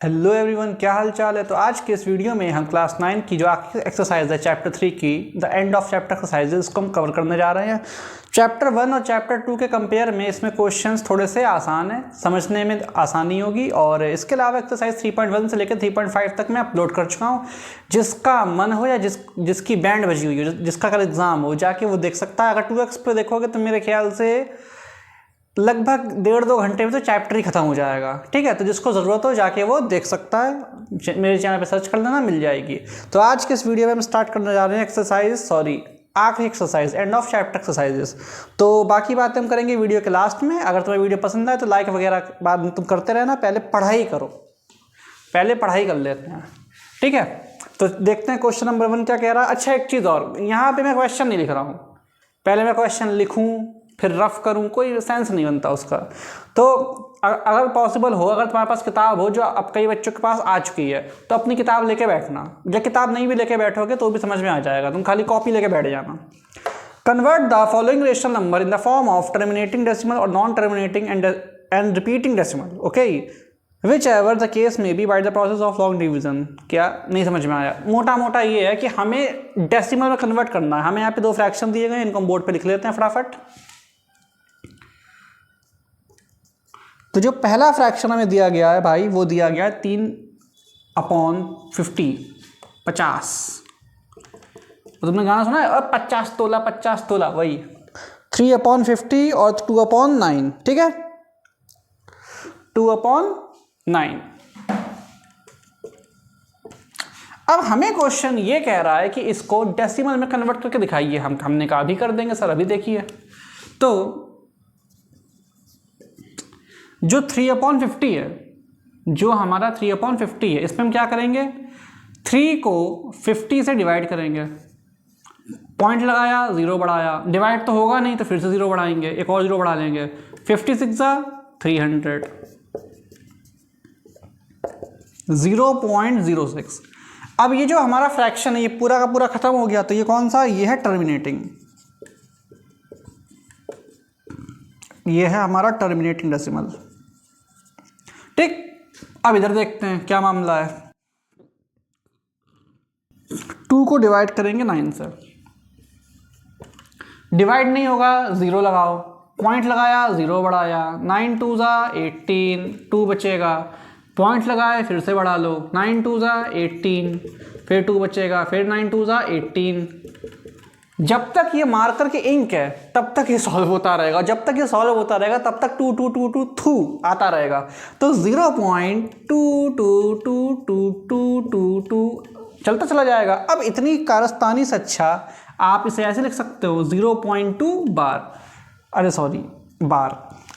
Hello everyone, क्या हाल चाल है। तो आज के इस वीडियो में हम क्लास 9 की जो आखिरी एक्सरसाइज है चैप्टर 3 की the end of chapter exercises इसको हम कवर करने जा रहे हैं। चैप्टर 1 और चैप्टर 2 के कंपेयर में इसमें क्वेश्चंस थोड़े से आसान हैं, समझने में आसानी होगी। और इसके अलावा एक्सरसाइज 3.1 से लेकर 3.5 तक मैं अपलोड कर चुका हूँ। जिसका मन हो या जिसकी बैंड बजी हुई हो, जिसका कल एग्जाम हो, जाके वो देख सकता है। अगर 2x पे देखोगे तो मेरे ख्याल से लगभग 1.5-2 घंटे में तो चैप्टर ही खत्म हो जाएगा। ठीक है, तो जिसको ज़रूरत हो जाके वो देख सकता है, मेरे चैनल पे सर्च कर लेना, मिल जाएगी। तो आज के इस वीडियो में हम स्टार्ट करने जा रहे हैं आखिरी exercise, end of chapter exercises. तो बाकी बातें हम करेंगे वीडियो के लास्ट में। अगर तुम्हें वीडियो पसंद आए तो लाइक वगैरह बाद में तुम करते रहना, पहले पढ़ाई करो, पहले पढ़ाई कर लेते हैं। ठीक है, तो देखते हैं क्वेश्चन नंबर 1 क्या कह रहा है। अच्छा, एक चीज़ और, यहाँ पे मैं क्वेश्चन नहीं लिख रहा हूँ, पहले मैं क्वेश्चन लिखूँ फिर रफ करूँ, कोई सेंस नहीं बनता उसका। तो अगर पॉसिबल हो, अगर तुम्हारे पास किताब हो, जो अब कई बच्चों के पास आ चुकी है, तो अपनी किताब लेके बैठना। जब किताब नहीं भी लेके बैठोगे तो भी समझ में आ जाएगा, तुम खाली कॉपी लेके बैठ जाना। Convert the following rational number in the form of terminating decimal और non terminating and repeating decimal, okay, whichever the case में be by the process of long division. क्या नहीं समझ में आया? मोटा मोटा ये है कि हमें डेसिमल में कन्वर्ट करना है। हमें यहाँ पे 2 फ्रैक्शन दिए गए, इनको हम बोर्ड पे लिख लेते हैं फटाफट। तो जो पहला फ्रैक्शन हमें दिया गया है भाई, वो दिया गया है 3/50, 50। तो तुमने गाना सुना है, अब 50 तोला 50 तोला, वही 3/50 और 2/9। ठीक है, 2/9। अब हमें क्वेश्चन ये कह रहा है कि इसको डेसिमल में कन्वर्ट करके दिखाइए। हमने कहा भी कर देंगे सर, अभी देखिए। तो जो 3/50 है, जो हमारा 3/50 है, इसमें हम क्या करेंगे, 3 को 50 से डिवाइड करेंगे। पॉइंट लगाया, 0 बढ़ाया, डिवाइड तो होगा नहीं तो फिर से 0 बढ़ाएंगे, एक और 0 बढ़ा लेंगे। 56 300, 0.06। अब ये जो हमारा फ्रैक्शन है, ये पूरा का पूरा खत्म हो गया। तो ये कौन सा? ये है टर्मिनेटिंग, ये है हमारा टर्मिनेटिंग डेसिमल। ठीक, अब इधर देखते हैं क्या मामला है। 2 को डिवाइड करेंगे 9 से, डिवाइड नहीं होगा, 0 लगाओ, पॉइंट लगाया, 0 बढ़ाया, 9 2 18, 2 बचेगा, पॉइंट लगाए, फिर से बढ़ा लो, 9 2 18, फिर 2 बचेगा, फिर 9 2 18। जब तक ये मार्कर के इंक है तब तक ये सॉल्व होता रहेगा, जब तक ये सॉल्व होता रहेगा तब तक 2 2 2 2 2 आता रहेगा। तो 0.222222 चलता चला जाएगा। अब इतनी कारस्तानी से अच्छा आप इसे ऐसे लिख सकते हो, 0.2 बार, अरे सॉरी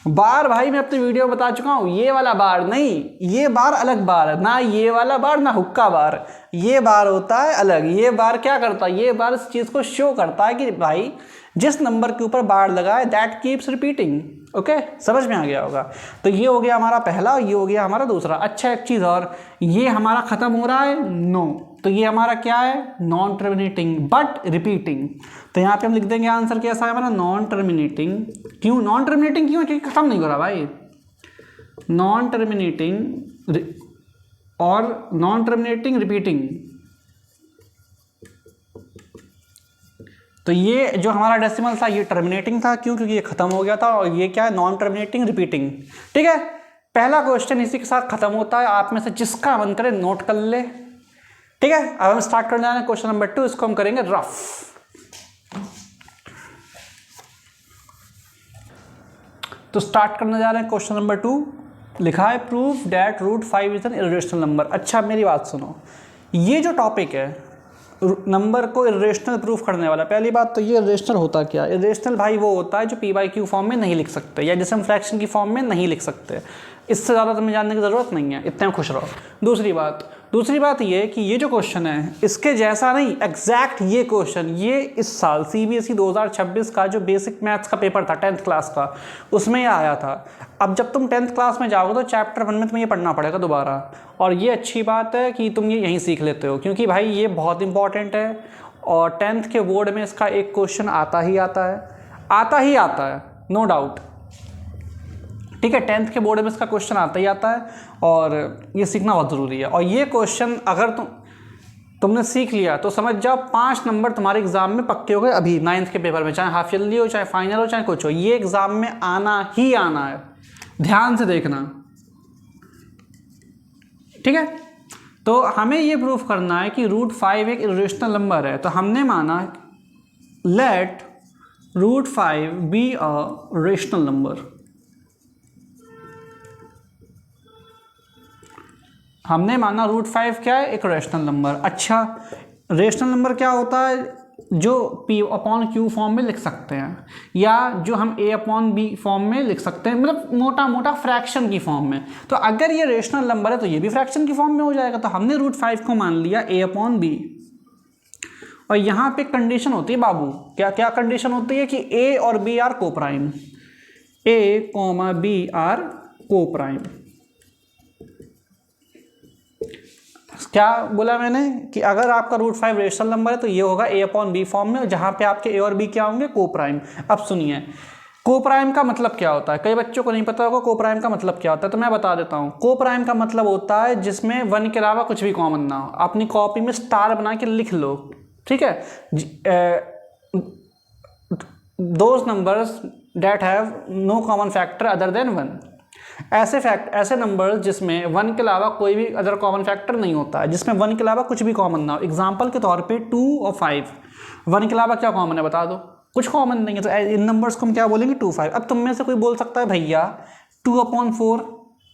बार भाई मैं अपनी वीडियो में बता चुका हूँ, ये वाला बार नहीं, ये बार अलग बार है ना, ये वाला बार ना हुक्का बार, ये बार होता है अलग। ये बार क्या करता है? ये बार इस चीज़ को शो करता है कि भाई जिस नंबर के ऊपर बार लगा है दैट कीप्स रिपीटिंग। ओके, समझ में आ गया होगा। तो ये हो गया हमारा पहला, ये हो गया हमारा दूसरा। अच्छा, एक चीज़ और, ये हमारा खत्म हो रहा है, नो, तो ये हमारा क्या है? Non terminating but repeating. तो यहाँ पे हम लिख देंगे आंसर कैसा है हमारा? Non terminating. क्यों नॉन टर्मिनेटिंग? क्यों? क्योंकि खत्म नहीं हो रहा भाई। नॉन टर्मिनेटिंग और नॉन टर्मिनेटिंग रिपीटिंग। तो ये जो हमारा डेसिमल था ये टर्मिनेटिंग था, क्यों? क्योंकि ये खत्म हो गया था। और ये क्या है? Non terminating repeating. ठीक है, पहला क्वेश्चन इसी के साथ खत्म होता है। आप में से जिसका मन करे नोट कर ले। ठीक है, अब हम स्टार्ट करने जा रहे हैं क्वेश्चन नंबर 2। इसको हम करेंगे रफ। तो स्टार्ट करने जा रहे हैं क्वेश्चन नंबर 2। लिखा है proof that √5 is an irrational number. अच्छा, मेरी बात सुनो, ये जो टॉपिक है नंबर को इर्रेशनल प्रूफ करने वाला, पहली बात तो ये इर्रेशनल होता क्या? इर्रेशनल भाई वो होता है जो p/q फॉर्म में नहीं लिख सकते, या जिसे हम फ्रैक्शन की फॉर्म में नहीं लिख सकते। इससे ज़्यादा तुम्हें जानने की ज़रूरत नहीं है, इतने में खुश रहो। दूसरी बात ये कि ये जो क्वेश्चन है इसके जैसा नहीं, एग्जैक्ट ये क्वेश्चन ये इस साल CBSE 2026 का जो बेसिक मैथ्स का पेपर था 10th क्लास का, उसमें ये आया था। अब जब तुम 10th क्लास में जाओगे तो चैप्टर 1 में तुम्हें ये पढ़ना पड़ेगा दोबारा। और ये अच्छी बात है कि तुम ये यहीं सीख लेते हो, क्योंकि भाई ये बहुत इंपॉर्टेंट है। और 10th के बोर्ड में इसका एक क्वेश्चन आता ही आता है, नो डाउट। ठीक है, 10th के बोर्ड में इसका क्वेश्चन आता ही आता है और ये सीखना बहुत ज़रूरी है। और ये क्वेश्चन अगर तुमने सीख लिया तो समझ जाओ 5 नंबर तुम्हारे एग्जाम में पक्के हो गए अभी 9th के पेपर में, चाहे हाफ ईयरली हो, चाहे फाइनल हो, चाहे कुछ हो, ये एग्जाम में आना ही आना है, ध्यान से देखना। ठीक है, तो हमें ये प्रूफ करना है कि √5 एक इरेशनल नंबर है। तो हमने माना let √5 be a rational number. हमने माना √5 क्या है, एक रेशनल नंबर। अच्छा, रेशनल नंबर क्या होता है, जो P/Q फॉर्म में लिख सकते हैं, या जो हम A/B फॉर्म में लिख सकते हैं, मतलब मोटा मोटा फ्रैक्शन की फॉर्म में। तो अगर ये रेशनल नंबर है तो ये भी फ्रैक्शन की फॉर्म में हो जाएगा। तो हमने √5 को मान लिया A/B। और यहाँ पे कंडीशन होती है बाबू, क्या क्या कंडीशन होती है कि A और B आर को प्राइम, A, B आर को प्राइम। क्या बोला मैंने कि अगर आपका √5 रेशनल नंबर है तो ये होगा A/B फॉर्म में, जहां पे आपके A और B क्या होंगे, को प्राइम। अब सुनिए, को प्राइम का मतलब क्या होता है, कई बच्चों को नहीं पता होगा को प्राइम का मतलब क्या होता है, तो मैं बता देता हूँ। को प्राइम का मतलब होता है जिसमें 1 के अलावा कुछ भी कॉमन ना हो। अपनी कॉपी में स्टार बना के लिख लो, ठीक है, those numbers that have no common factor other than 1। ऐसे नंबर जिसमें 1 के अलावा कोई भी अदर कॉमन फैक्टर नहीं होता है, जिसमें 1 के अलावा कुछ भी कॉमन ना हो। एग्जांपल के तौर पे 2 और 5, 1 के अलावा क्या कॉमन है बता दो, कुछ कॉमन नहीं है, तो इन नंबर्स को हम क्या बोलेंगे, 2, 5। अब तुम में से कोई बोल सकता है भैया 2/4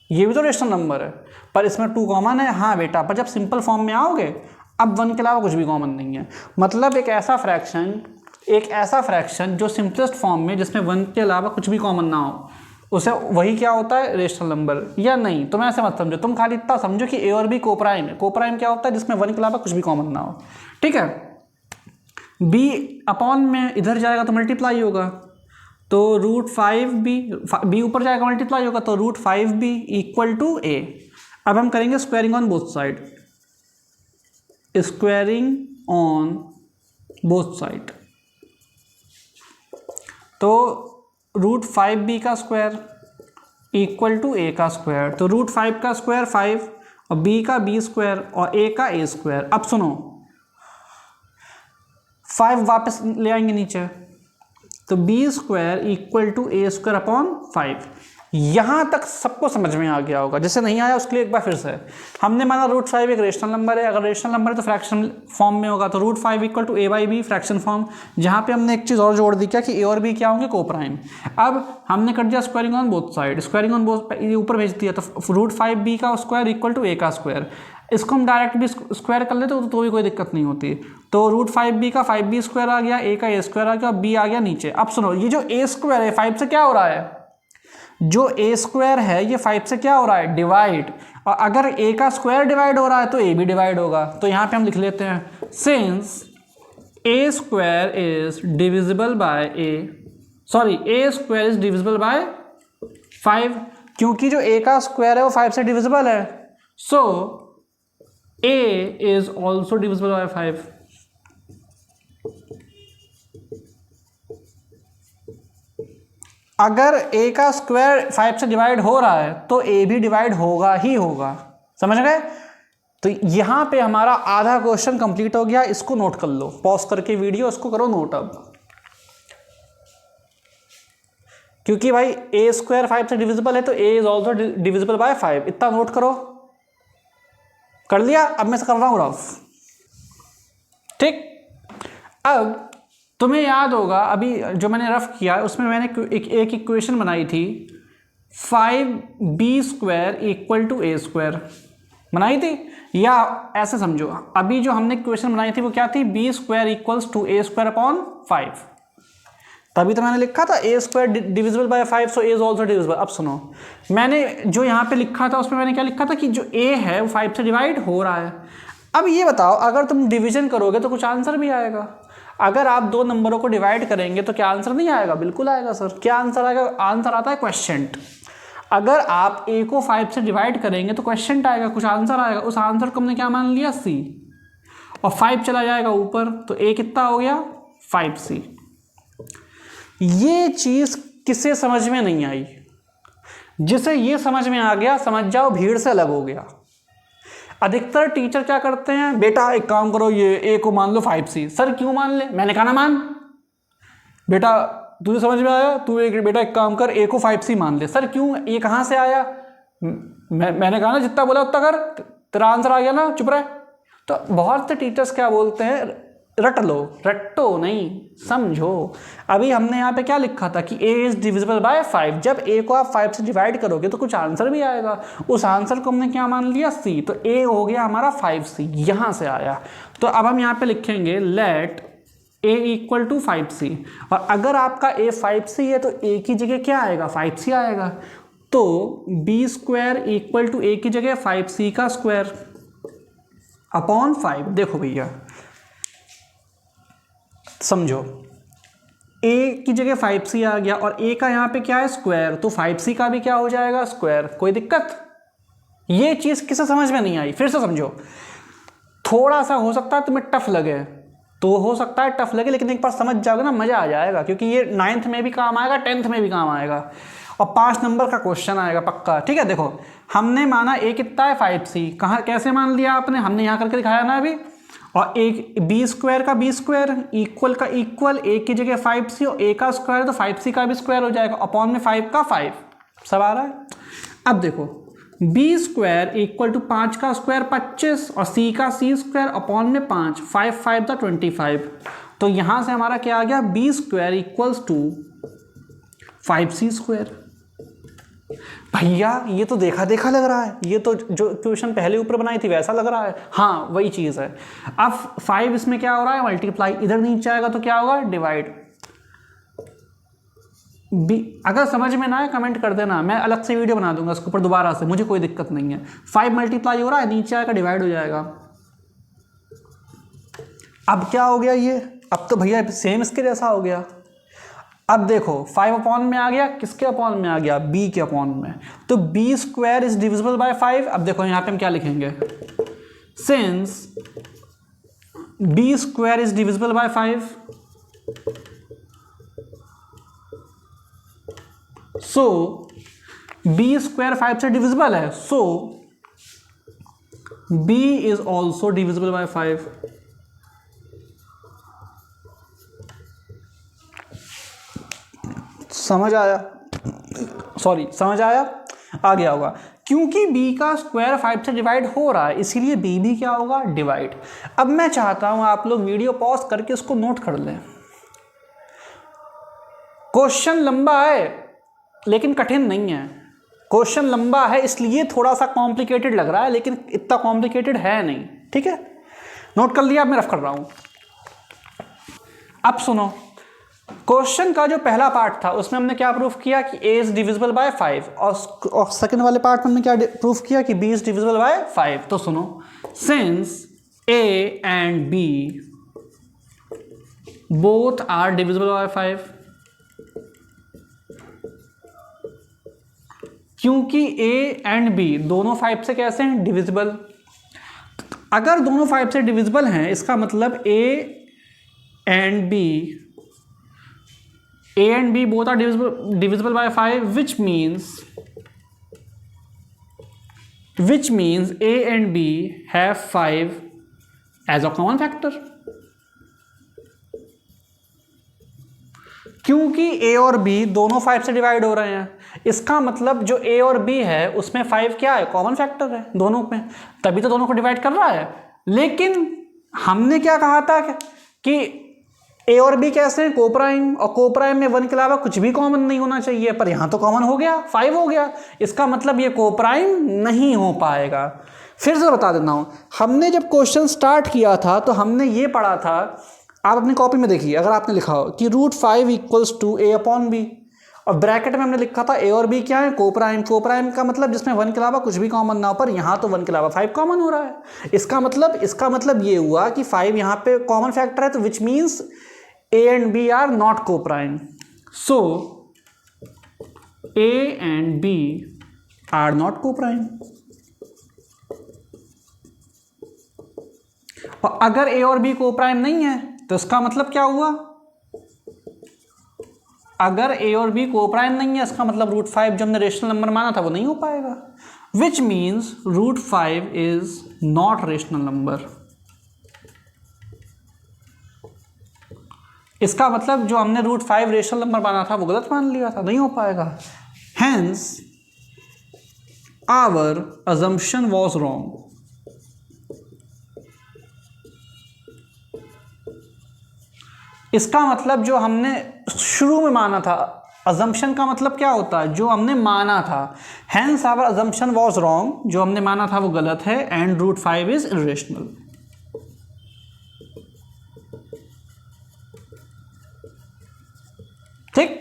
ये भी तो रेशनल नंबर है, पर इसमें 2 कॉमन है। हाँ बेटा, पर जब सिंपल फॉर्म में आओगे अब 1 के अलावा कुछ भी कॉमन नहीं है। मतलब एक ऐसा फ्रैक्शन जो सिंपलेस्ट फॉर्म में, जिसमें 1 के अलावा कुछ भी कॉमन ना हो, उसे वही क्या होता है, रेशनल नंबर। या नहीं, तुम ऐसे मत समझो, तुम खाली इतना समझो कि A और B को प्राइम है। को प्राइम क्या होता है, जिसमें 1 के अलावा कुछ भी कॉमन ना हो। ठीक है, B अपॉन में इधर जाएगा तो मल्टीप्लाई होगा, तो √5B ऊपर जाएगा मल्टीप्लाई होगा, तो √5B = A। अब हम करेंगे squaring on both side, squaring on both side. तो √5B का स्क्वायर = A का स्क्वायर, तो √5 का स्क्वायर 5 और B का B स्क्वायर और A का A स्क्वायर। अब सुनो, 5 वापस ले आएंगे नीचे, तो B square = A square upon 5। यहां तक सबको समझ में आ गया होगा, जैसे नहीं आया उसके लिए एक बार फिर से। हमने माना √5 एक रेशनल नंबर है, अगर रेशनल नंबर है तो फ्रैक्शन फॉर्म में होगा, तो √5 = A/B फ्रैक्शन फॉर्म। जहां पे हमने एक चीज़ और जोड़ दी, क्या कि A और B क्या होंगे, को प्राइम। अब हमने कर दिया squaring on both side, squaring on both ऊपर भेज दिया, तो √5B का स्क्वायर = A का स्क्वायर। इसको हम डायरेक्ट भी स्क्वायर कर लेते तो भी कोई दिक्कत नहीं होती। तो √5B का 5B स्क्वायर आ गया, A का A स्क्वायर आ गया, B आ गया नीचे। अब सुनो, ये जो A स्क्वायर है 5 से क्या हो रहा है, जो A स्क्वायर है ये 5 से क्या हो रहा है, डिवाइड। और अगर A का स्क्वायर डिवाइड हो रहा है तो A भी डिवाइड होगा। तो यहाँ पे हम लिख लेते हैं, since A square is divisible by A square is divisible by 5, क्योंकि जो A का स्क्वायर है वो 5 से डिविजिबल है, सो A is also divisible by 5। अगर A का स्क्वायर 5 से डिवाइड हो रहा है तो A भी डिवाइड होगा ही होगा, समझ गए। तो यहां पे हमारा आधा क्वेश्चन कंप्लीट हो गया। इसको नोट कर लो, पॉज करके वीडियो इसको करो नोट। अब क्योंकि भाई A स्क्वायर 5 से डिविजिबल है तो A is also divisible by 5, इतना नोट करो। कर लिया? अब मैं कर रहा हूं रफ, ठीक। अब तुम्हें याद होगा अभी जो मैंने रफ किया उसमें मैंने एक इक्वेशन बनाई थी, 5B स्क्वायर = A स्क्वायर बनाई थी। या ऐसे समझो, अभी जो हमने इक्वेशन बनाई थी वो क्या थी, B square = A square upon 5। तभी तो मैंने लिखा था A square divisible by 5, so A is also divisible. अब सुनो, मैंने जो यहाँ पे लिखा था उसमें मैंने क्या लिखा था कि जो A है वो 5 से डिवाइड हो रहा है। अब ये बताओ, अगर तुम डिवीजन करोगे तो कुछ आंसर भी आएगा। अगर आप दो नंबरों को डिवाइड करेंगे तो क्या आंसर नहीं आएगा? बिल्कुल आएगा सर। क्या आंसर आएगा? आंसर आता है क्वेश्चंट। अगर आप A को 5 से डिवाइड करेंगे तो क्वेश्चंट आएगा, कुछ आंसर आएगा। उस आंसर को हमने क्या मान लिया, C, और 5 चला जाएगा ऊपर, तो A कितना हो गया, 5C। ये चीज किसे समझ में नहीं आई? जिसे ये समझ में आ गया समझ जाओ भीड़ से अलग हो गया। अधिकतर टीचर क्या करते हैं, बेटा एक काम करो, ये ए को मान लो 5C। सर क्यों मान ले, मैंने कहा ना मान। बेटा तुझे समझ में आया, तू बेटा एक काम कर, ए को 5C मान ले। सर क्यों, ये कहाँ से आया, मैंने कहा ना जितना बोला उतना कर, तेरा आंसर आ गया ना, चुप रहे। तो बहुत से टीचर्स क्या बोलते हैं, रट लो, रट्टो नहीं, समझो। अभी हमने यहाँ पे क्या लिखा था कि a इज डिविजिबल बाय 5। जब a को आप 5 से डिवाइड करोगे तो कुछ आंसर भी आएगा, उस आंसर को हमने क्या मान लिया, c। तो a हो गया हमारा 5C, यहाँ से आया। तो अब हम यहाँ पे लिखेंगे late a equal to 5C। और अगर आपका a 5C है तो a की जगह क्या आएगा, 5C आएगा। तो b square equal to a की जगह 5C का स्क्वायर अपॉन 5। देखो भैया समझो, a की जगह 5C आ गया और a का यहाँ पे क्या है, स्क्वायर, तो 5C का भी क्या हो जाएगा, स्क्वायर। कोई दिक्कत, ये चीज़ किसे समझ में नहीं आई, फिर से समझो। थोड़ा सा हो सकता है तुम्हें टफ लगे, तो हो सकता है टफ लगे, लेकिन एक बार समझ जाओगे ना मज़ा आ जाएगा, क्योंकि ये 9th में भी काम आएगा, 10th में भी काम आएगा, और 5 नंबर का क्वेश्चन आएगा पक्का। ठीक है, देखो हमने माना a कितना है, 5C। कहाँ कैसे मान लिया आपने, हमने यहाँ करके दिखाया ना अभी। और एक b स्क्वायर का b स्क्वायर, इक्वल का इक्वल, a की जगह 5C और a का स्क्वायर तो 5C का भी स्क्वायर हो जाएगा, अपॉन में 5 का 5। सब आ रहा है। अब देखो b स्क्वायर इक्वल टू 5 का स्क्वायर 25 और c का c स्क्वायर अपॉन में 5, 5 5 था 25। तो यहाँ से हमारा क्या आ गया, b square equals to 5C square. भैया ये तो देखा देखा लग रहा है, ये तो जो क्वेश्चन पहले ऊपर बनाई थी वैसा लग रहा है। हाँ वही चीज़ है। अब 5 इसमें क्या हो रहा है, मल्टीप्लाई, इधर नीचे आएगा तो क्या होगा, डिवाइड। बी अगर समझ में ना आए कमेंट कर देना, मैं अलग से वीडियो बना दूंगा उसके ऊपर दोबारा से, मुझे कोई दिक्कत नहीं है। 5 मल्टीप्लाई हो रहा है, नीचे आएगा डिवाइड हो जाएगा। अब क्या हो गया ये, अब तो भैया सेम इसके जैसा हो गया। अब देखो 5 अपॉन में आ गया, किसके अपॉन में आ गया, b के अपॉन में। तो b square is divisible by 5। अब देखो यहाँ पे हम क्या लिखेंगे, since b square is divisible by 5, so b square 5 से डिविजिबल है, सो b is also divisible by 5। समझ आया, सॉरी समझ आया, आ गया होगा। क्योंकि b का स्क्वायर 5 से डिवाइड हो रहा है, इसीलिए b भी क्या होगा, डिवाइड। अब मैं चाहता हूं आप लोग वीडियो पॉज करके उसको नोट कर लें। क्वेश्चन लंबा है लेकिन कठिन नहीं है। क्वेश्चन लंबा है इसलिए थोड़ा सा कॉम्प्लिकेटेड लग रहा है, लेकिन इतना कॉम्प्लिकेटेड है नहीं। ठीक है, नोट कर लिया, अब मैं रफ कर रहा हूं। अब सुनो, क्वेश्चन का जो पहला पार्ट था उसमें हमने क्या प्रूफ किया कि a इज डिविजिबल बाय 5, और सेकंड वाले पार्ट में हमने क्या प्रूफ किया कि b इज डिविजिबल बाय 5। तो सुनो, since a and b both are divisible by 5, क्योंकि a एंड b दोनों 5 से कैसे हैं, डिविजिबल। अगर दोनों 5 से डिविजिबल हैं इसका मतलब a and b both are divisible by 5, which means a and b have 5 as a common factor। क्योंकि a और b दोनों 5 से डिवाइड हो रहे हैं, इसका मतलब जो a और b है उसमें 5 क्या है, कॉमन फैक्टर है दोनों में, तभी तो दोनों को डिवाइड कर रहा है। लेकिन हमने क्या कहा था कि a और b कैसे हैं, कोप्राइम, और कोप्राइम में 1 के अलावा कुछ भी कॉमन नहीं होना चाहिए, पर यहां तो कॉमन हो गया, 5 हो गया, इसका मतलब ये कोप्राइम नहीं हो पाएगा। फिर से बता देता हूं, हमने जब क्वेश्चन स्टार्ट किया था तो हमने ये पढ़ा था, आप अपनी कॉपी में देखिए अगर आपने लिखा हो कि √5 equals to a upon b, और ब्रैकेट में हमने लिखा था a और b क्या है, कोप्राइम। कोप्राइम का मतलब जिसमें 1 के अलावा कुछ भी कॉमन ना हो, पर यहाँ तो 1 के अलावा 5 कॉमन हो रहा है। इसका मतलब ये हुआ कि 5 यहाँ पे कॉमन फैक्टर है, तो which means a and b are not coprime, so a and b are not coprime। और अगर a और b कोप्राइम नहीं है तो इसका मतलब क्या हुआ, अगर a और b को प्राइम नहीं है, इसका मतलब √5 जो हमने रेशनल नंबर माना था वो नहीं हो पाएगा, which means √5 is not rational number. इसका मतलब जो हमने √5 रेशनल नंबर माना था वो गलत मान लिया था, नहीं हो पाएगा। Hence our assumption was wrong। इसका मतलब जो हमने शुरू में माना था, assumption का मतलब क्या होता है, जो हमने माना था। hence our assumption was wrong, जो हमने माना था वो गलत है, and √5 is irrational। ठीक,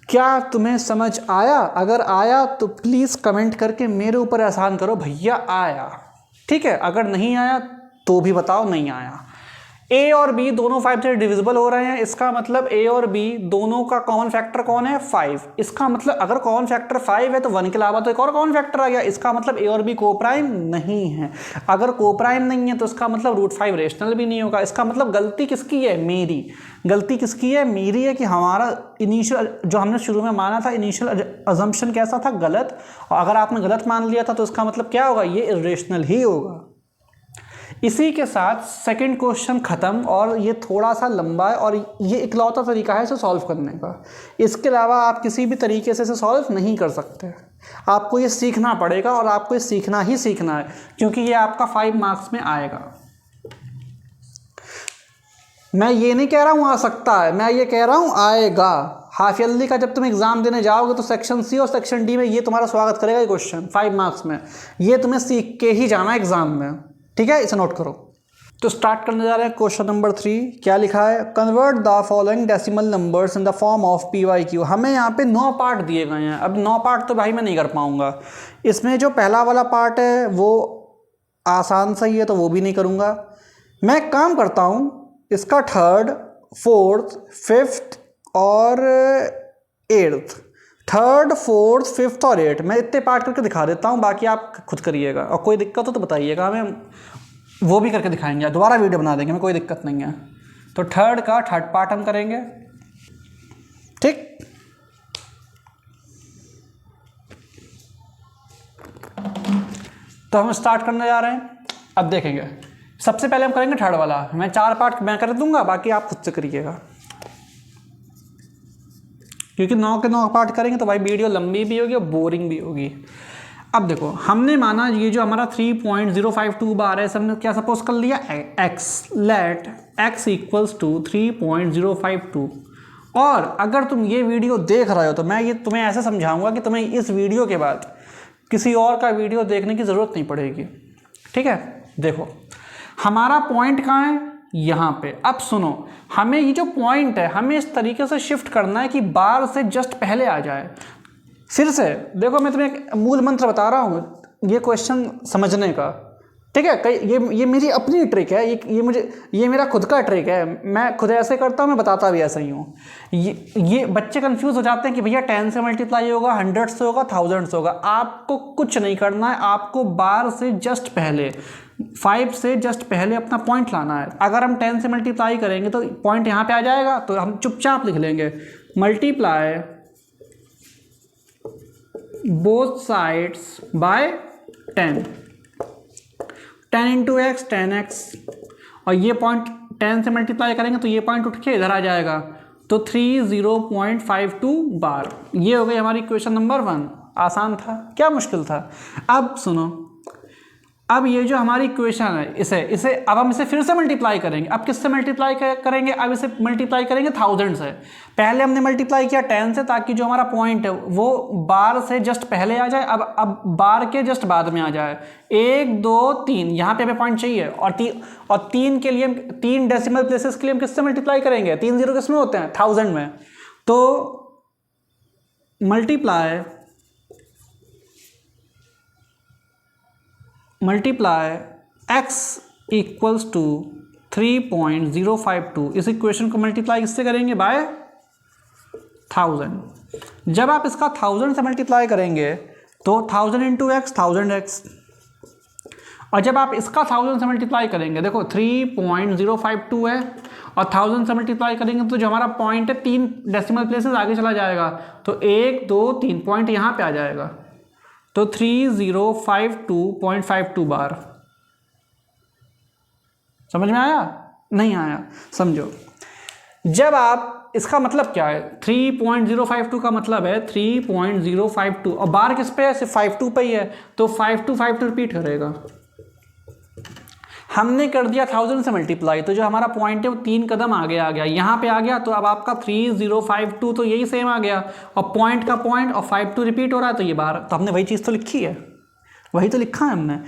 क्या तुम्हें समझ आया? अगर आया तो प्लीज़ कमेंट करके मेरे ऊपर एहसान करो, भैया आया। ठीक है, अगर नहीं आया तो भी बताओ नहीं आया। a और b दोनों 5 से डिविजिबल हो रहे हैं, इसका मतलब a और b दोनों का कॉमन फैक्टर कौन है? 5। इसका मतलब अगर कॉमन फैक्टर 5 है तो 1 के अलावा तो एक और कॉमन फैक्टर आ गया, इसका मतलब a और b को प्राइम नहीं है। अगर को प्राइम नहीं है तो इसका मतलब √5 रेशनल भी नहीं होगा। इसका मतलब गलती किसकी है? मेरी। गलती किसकी है? मेरी है कि हमारा इनिशियल जो हमने शुरू में माना था, इनिशियल अजम्पशन कैसा था? गलत। और अगर आपने गलत मान लिया था तो इसका मतलब क्या होगा? ये इरेशनल ही होगा। इसी के साथ सेकंड क्वेश्चन खत्म, और ये थोड़ा सा लंबा है और ये इकलौता तरीका है इसे सॉल्व करने का। इसके अलावा आप किसी भी तरीके से इसे सॉल्व नहीं कर सकते। आपको ये सीखना पड़ेगा और आपको ये सीखना ही सीखना है, क्योंकि ये आपका 5 मार्क्स में आएगा। मैं ये नहीं कह रहा हूँ आ सकता है, मैं ये कह रहा हूँ आएगा। हाफ ईयरली का जब तुम एग्जाम देने जाओगे तो सेक्शन सी और सेक्शन डी में ये तुम्हारा स्वागत करेगा ये क्वेश्चन 5 मार्क्स में। ये तुम्हें सीख के ही जाना है एग्जाम में, ठीक है? इसे नोट करो। तो स्टार्ट करने जा रहे हैं क्वेश्चन नंबर 3। क्या लिखा है? Convert the following decimal numbers in the form of PYQ। हमें यहाँ पे 9 पार्ट दिए गए हैं। अब 9 पार्ट तो भाई मैं नहीं कर पाऊंगा। इसमें जो पहला वाला पार्ट है वो आसान सा ही है तो वो भी नहीं करूँगा। मैं एक काम करता हूँ, इसका 3rd, 4th, 5th और 8th, 3rd, 4th, 5th और 8th मैं इतने पार्ट करके दिखा देता हूँ, बाकी आप खुद करिएगा। और कोई दिक्कत हो तो बताइएगा, हमें वो भी करके दिखाएंगे, दोबारा वीडियो बना देंगे, हमें कोई दिक्कत नहीं है। तो 3rd का 3rd पार्ट हम करेंगे, ठीक? तो हम स्टार्ट करने जा रहे हैं। अब देखेंगे, सबसे पहले हम करेंगे 3rd वाला। मैं 4 पार्ट मैं कर दूंगा, बाकी आप खुद से करिएगा, क्योंकि 9 के 9 पार्ट करेंगे तो भाई वीडियो लंबी भी होगी और बोरिंग भी होगी। अब देखो, हमने माना ये जो हमारा 3.052 बार है, सबने क्या सपोज कर लिया? x, let x equals to 3.052। और अगर तुम ये वीडियो देख रहे हो तो मैं ये तुम्हें ऐसे समझाऊंगा कि तुम्हें इस वीडियो के बाद किसी और का वीडियो देखने की ज़रूरत नहीं पड़ेगी, ठीक है? देखो, हमारा पॉइंट कहाँ है? यहाँ पे। अब सुनो, हमें ये जो पॉइंट है हमें इस तरीके से शिफ्ट करना है कि बार से जस्ट पहले आ जाए। फिर से देखो, मैं तुम्हें एक मूल मंत्र बता रहा हूँ ये क्वेश्चन समझने का, ठीक है? ये मेरी अपनी ट्रिक है, ये मेरा खुद का ट्रिक है। मैं खुद ऐसे करता हूँ, मैं बताता भी ऐसा ही हूँ। ये बच्चे कंफ्यूज हो जाते हैं कि भैया 10 से मल्टीप्लाई होगा, 100 से होगा, 1000 से होगा। आपको कुछ नहीं करना है, आपको बार से जस्ट पहले 5 से जस्ट पहले अपना पॉइंट लाना है। अगर हम 10 से मल्टीप्लाई करेंगे तो पॉइंट यहाँ पे आ जाएगा, तो हम चुपचाप लिख लेंगे multiply both sides by 10, 10 into x 10x, और ये पॉइंट 10 से मल्टीप्लाई करेंगे तो ये पॉइंट उठ के इधर आ जाएगा, तो 30.52 बार। ये हो गई हमारी क्वेश्चन नंबर 1। आसान था क्या मुश्किल था? अब सुनो, अब ये जो हमारी इक्वेशन है इसे अब हम इसे फिर से मल्टीप्लाई करेंगे। अब किससे मल्टीप्लाई करेंगे? अब इसे मल्टीप्लाई करेंगे 1000 से। पहले हमने मल्टीप्लाई किया 10 से, ताकि जो हमारा पॉइंट है वो बार से जस्ट पहले आ जाए, अब बार के जस्ट बाद में आ जाए। 1 2 3 यहाँ पे हमें पॉइंट चाहिए, और 3 के लिए 3 डेसिमल प्लेसेस के लिए हम किससे मल्टीप्लाई करेंगे? 3 0 किस में होते हैं? 1000 में। तो मल्टीप्लाई x इक्वल्स टू 3.052। इस इक्वेशन को मल्टीप्लाई किससे करेंगे? बाय 1000। जब आप इसका 1000 से मल्टीप्लाई करेंगे तो 1000 इंटू एक्स 1000x, और जब आप इसका 1000 से मल्टीप्लाई करेंगे, देखो 3.052 है और 1000 से मल्टीप्लाई करेंगे तो जो हमारा पॉइंट है 3 डेसिमल प्लेसेस आगे चला जाएगा, तो 1 2 3 पॉइंट यहाँ पे आ जाएगा, तो 3052.52 बार। समझ में आया? नहीं आया? समझो, जब आप, इसका मतलब क्या है, 3.052 का मतलब है 3.052 और बार किस पे है, सिर्फ 52 पे ही है, तो 5252 रिपीट करेगा। हमने कर दिया 1000 से मल्टीप्लाई, तो जो हमारा पॉइंट है वो 3 कदम आगे आ गया, यहाँ पे आ गया, तो अब आपका 3052 तो यही सेम आ गया, और पॉइंट का पॉइंट और 52 रिपीट हो रहा है, तो ये बार, तो हमने वही चीज़ तो लिखी है, वही तो लिखा है हमने।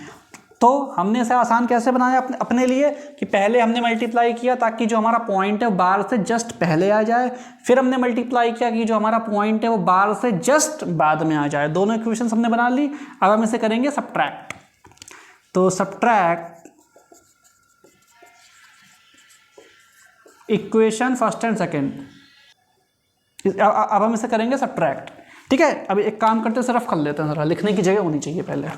तो हमने इसे आसान कैसे बनाया अपने लिए कि पहले हमने मल्टीप्लाई किया ताकि जो हमारा पॉइंट है वो बार से जस्ट पहले आ जाए, फिर हमने मल्टीप्लाई किया कि जो हमारा पॉइंट है वो बार से जस्ट बाद में आ जाए। दोनों इक्वेशंस हमने बना ली। अब हम इसे करेंगे सब्ट्रैक्ट। तो subtract equation first and second, अब हम इसे करेंगे सब्ट्रैक्ट। ठीक है, अब एक काम करते हैं, सिर्फ कर लेते हैं, ज़रा लिखने की जगह होनी चाहिए पहले।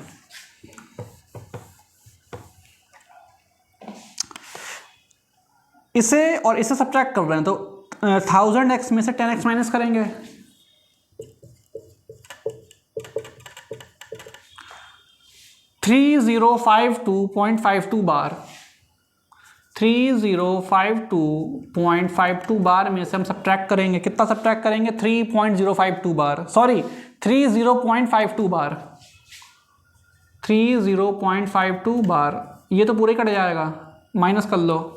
इसे और इसे सब्ट्रैक्ट कर रहे हैं, तो 1000x में से 10x माइनस करेंगे, $3052.52 बार, 3052.52 बार में से हम सब्ट्रैक्ट करेंगे, कितना सब्ट्रैक्ट करेंगे, 3.052 बार, सॉरी 30.52 बार, 30.52 बार, ये तो पूरे कट जाएगा, माइनस कर लो,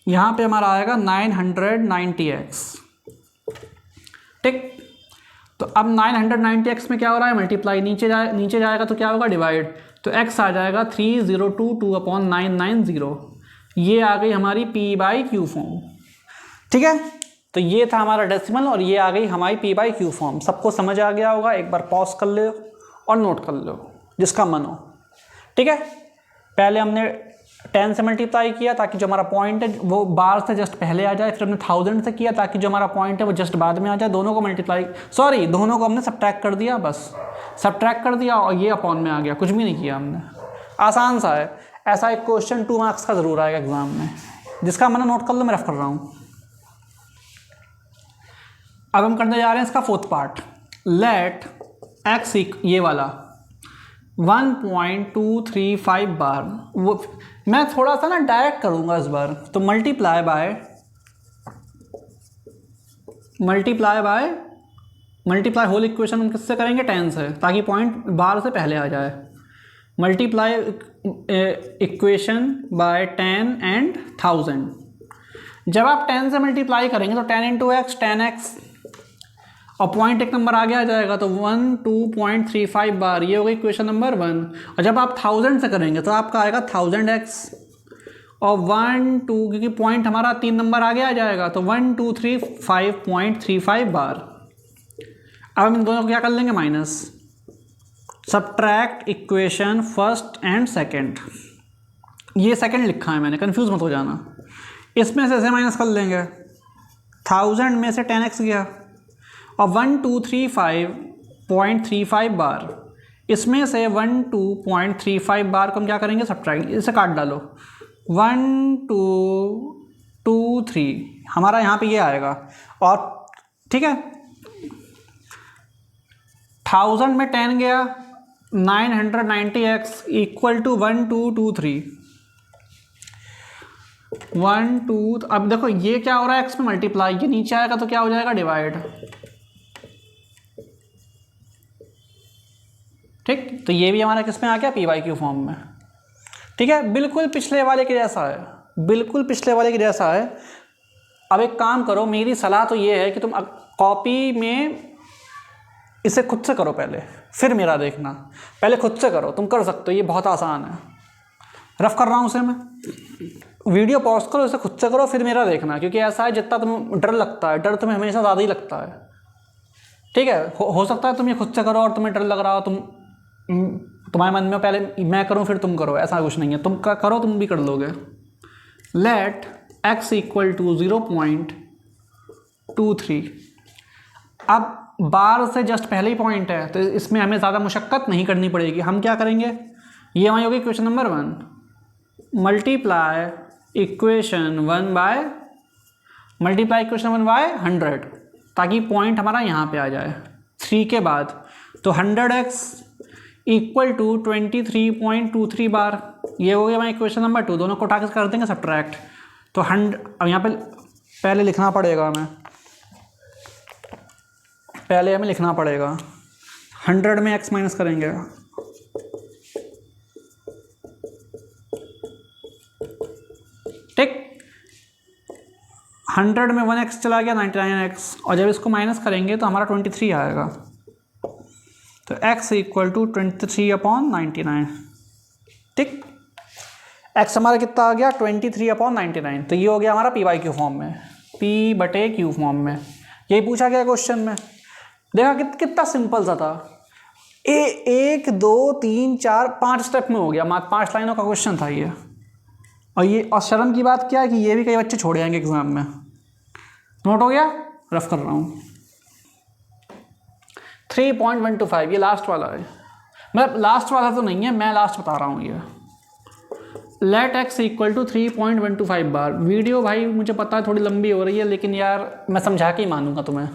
यहाँ पे हमारा आएगा 990x। ठीक, तो अब 990x में क्या हो रहा है, मल्टीप्लाई, नीचे जाएगा तो क्या होगा, डिवाइड, तो x आ जाएगा 3022/990। ये आ गई हमारी p/q फॉर्म। ठीक है, तो ये था हमारा डेसिमल और ये आ गई हमारी p/q फॉर्म। सबको समझ आ गया होगा? एक बार पॉज कर लो और नोट कर लो जिसका मन हो। ठीक है, पहले हमने 10 से मल्टीप्लाई किया ताकि जो हमारा पॉइंट है वो बार से जस्ट पहले आ जाए, फिर हमने 1000 से किया ताकि जो हमारा पॉइंट है वो जस्ट बाद में आ जाए। दोनों को मल्टीप्लाई, सॉरी दोनों को हमने सब्ट्रैक्ट कर दिया, बस सब्ट्रैक्ट कर दिया और ये अपॉन में आ गया, कुछ भी नहीं किया हमने। आसान सा है। ऐसा एक क्वेश्चन 2 मार्क्स का ज़रूर आएगा एग्जाम में, जिसका मैंने नोट कर लो, मैं रफ कर रहा हूँ। अब हम करने जा रहे हैं इसका फोर्थ पार्ट। लेट एक्स, ये वाला 1.235 बार, वो मैं थोड़ा सा ना डायरेक्ट करूँगा इस बार, तो मल्टीप्लाई होल इक्वेशन हम किससे करेंगे, 10 से, ताकि पॉइंट बार से पहले आ जाए। Multiply equation by 10 and 1000। जब आप 10 से मल्टीप्लाई करेंगे तो 10 × x 10x, और पॉइंट एक नंबर आगे आ जाएगा, तो 12.35 बार, ये हो गई इक्वेशन नंबर 1। और जब आप 1000 से करेंगे तो आपका आएगा 1000x, और 12 क्योंकि पॉइंट हमारा 3 नंबर आगे आ जाएगा, तो 1235.35 बार। अब हम इन दोनों को क्या कर लेंगे, minus. Subtract equation first and second, ये सेकेंड लिखा है मैंने, कंफ्यूज मत हो जाना। इसमें से ऐसे माइनस कर लेंगे, 1000 में से 10x गया, और 1235.35 बार, इसमें से 12.35 बार को हम क्या करेंगे, सब्ट्रैक्ट, इसे काट डालो, 1223 हमारा यहाँ पे ये आएगा। और ठीक है, 1000 में 10 गया, 990x इक्वल टू 1223 12। अब देखो ये क्या हो रहा है, x में मल्टीप्लाई, ये नीचे आएगा तो क्या हो जाएगा, डिवाइड। ठीक, तो ये भी हमारा किस में आ गया, p/q फॉर्म में। ठीक है, बिल्कुल पिछले वाले के जैसा है, बिल्कुल पिछले वाले के जैसा है। अब एक काम करो, मेरी सलाह तो ये है कि तुम कॉपी में इसे खुद से करो पहले, फिर मेरा देखना। पहले खुद से करो, तुम कर सकते हो, ये बहुत आसान है। रफ कर रहा हूँ उसे मैं, वीडियो पॉज करो, इसे खुद से करो, फिर मेरा देखना। क्योंकि ऐसा है, जितना तुम्हें डर लगता है, डर तुम्हें हमेशा ज़्यादा ही लगता है। ठीक है, हो सकता है तुम ये खुद से करो और तुम्हें डर लग रहा हो, तुम्हारे मन में पहले मैं करूं फिर तुम करो, ऐसा कुछ नहीं है। तुम करो, तुम भी कर लोगे। Let x equal to 0.23। अब बार से जस्ट पहले ही पॉइंट है, तो इसमें हमें ज़्यादा मुशक्क़त नहीं करनी पड़ेगी। हम क्या करेंगे, ये हमारी होगी equation number 1, multiply equation 1 by 100, ताकि पॉइंट हमारा यहाँ पे आ जाए 3 के बाद। तो 100x इक्वल टू 23.23 बार, ये हो गया हमारा इक्वेशन नंबर 2। दोनों को उठा के कर देंगे सब्ट्रैक्ट। तो अब यहाँ पे पहले लिखना पड़ेगा हमें, 100 में x माइनस करेंगे, ठीक। 100 में 1x चला गया 99x, और जब इसको माइनस करेंगे तो हमारा 23 आएगा। तो x इक्वल टू 23/99, ठीक। x हमारा कितना आ गया 23/99। तो ये हो गया हमारा p/q फॉर्म में, p/q फॉर्म में। यही पूछा गया क्वेश्चन में। देखा कितना सिंपल सा था। 1 2 3 4 5 स्टेप में हो गया, मात्र 5 लाइनों का क्वेश्चन था ये। और शर्म की बात क्या है कि ये भी कई बच्चे छोड़ जाएंगे एग्जाम में। नोट हो गया, रफ कर रहा हूँ। 3.125 ये लास्ट वाला है, मतलब लास्ट वाला तो नहीं है, मैं लास्ट बता रहा हूँ ये। Let x equal to 3.125 bar. Video भाई मुझे पता है थोड़ी लंबी हो रही है, लेकिन यार मैं समझा के ही मानूंगा तुम्हें।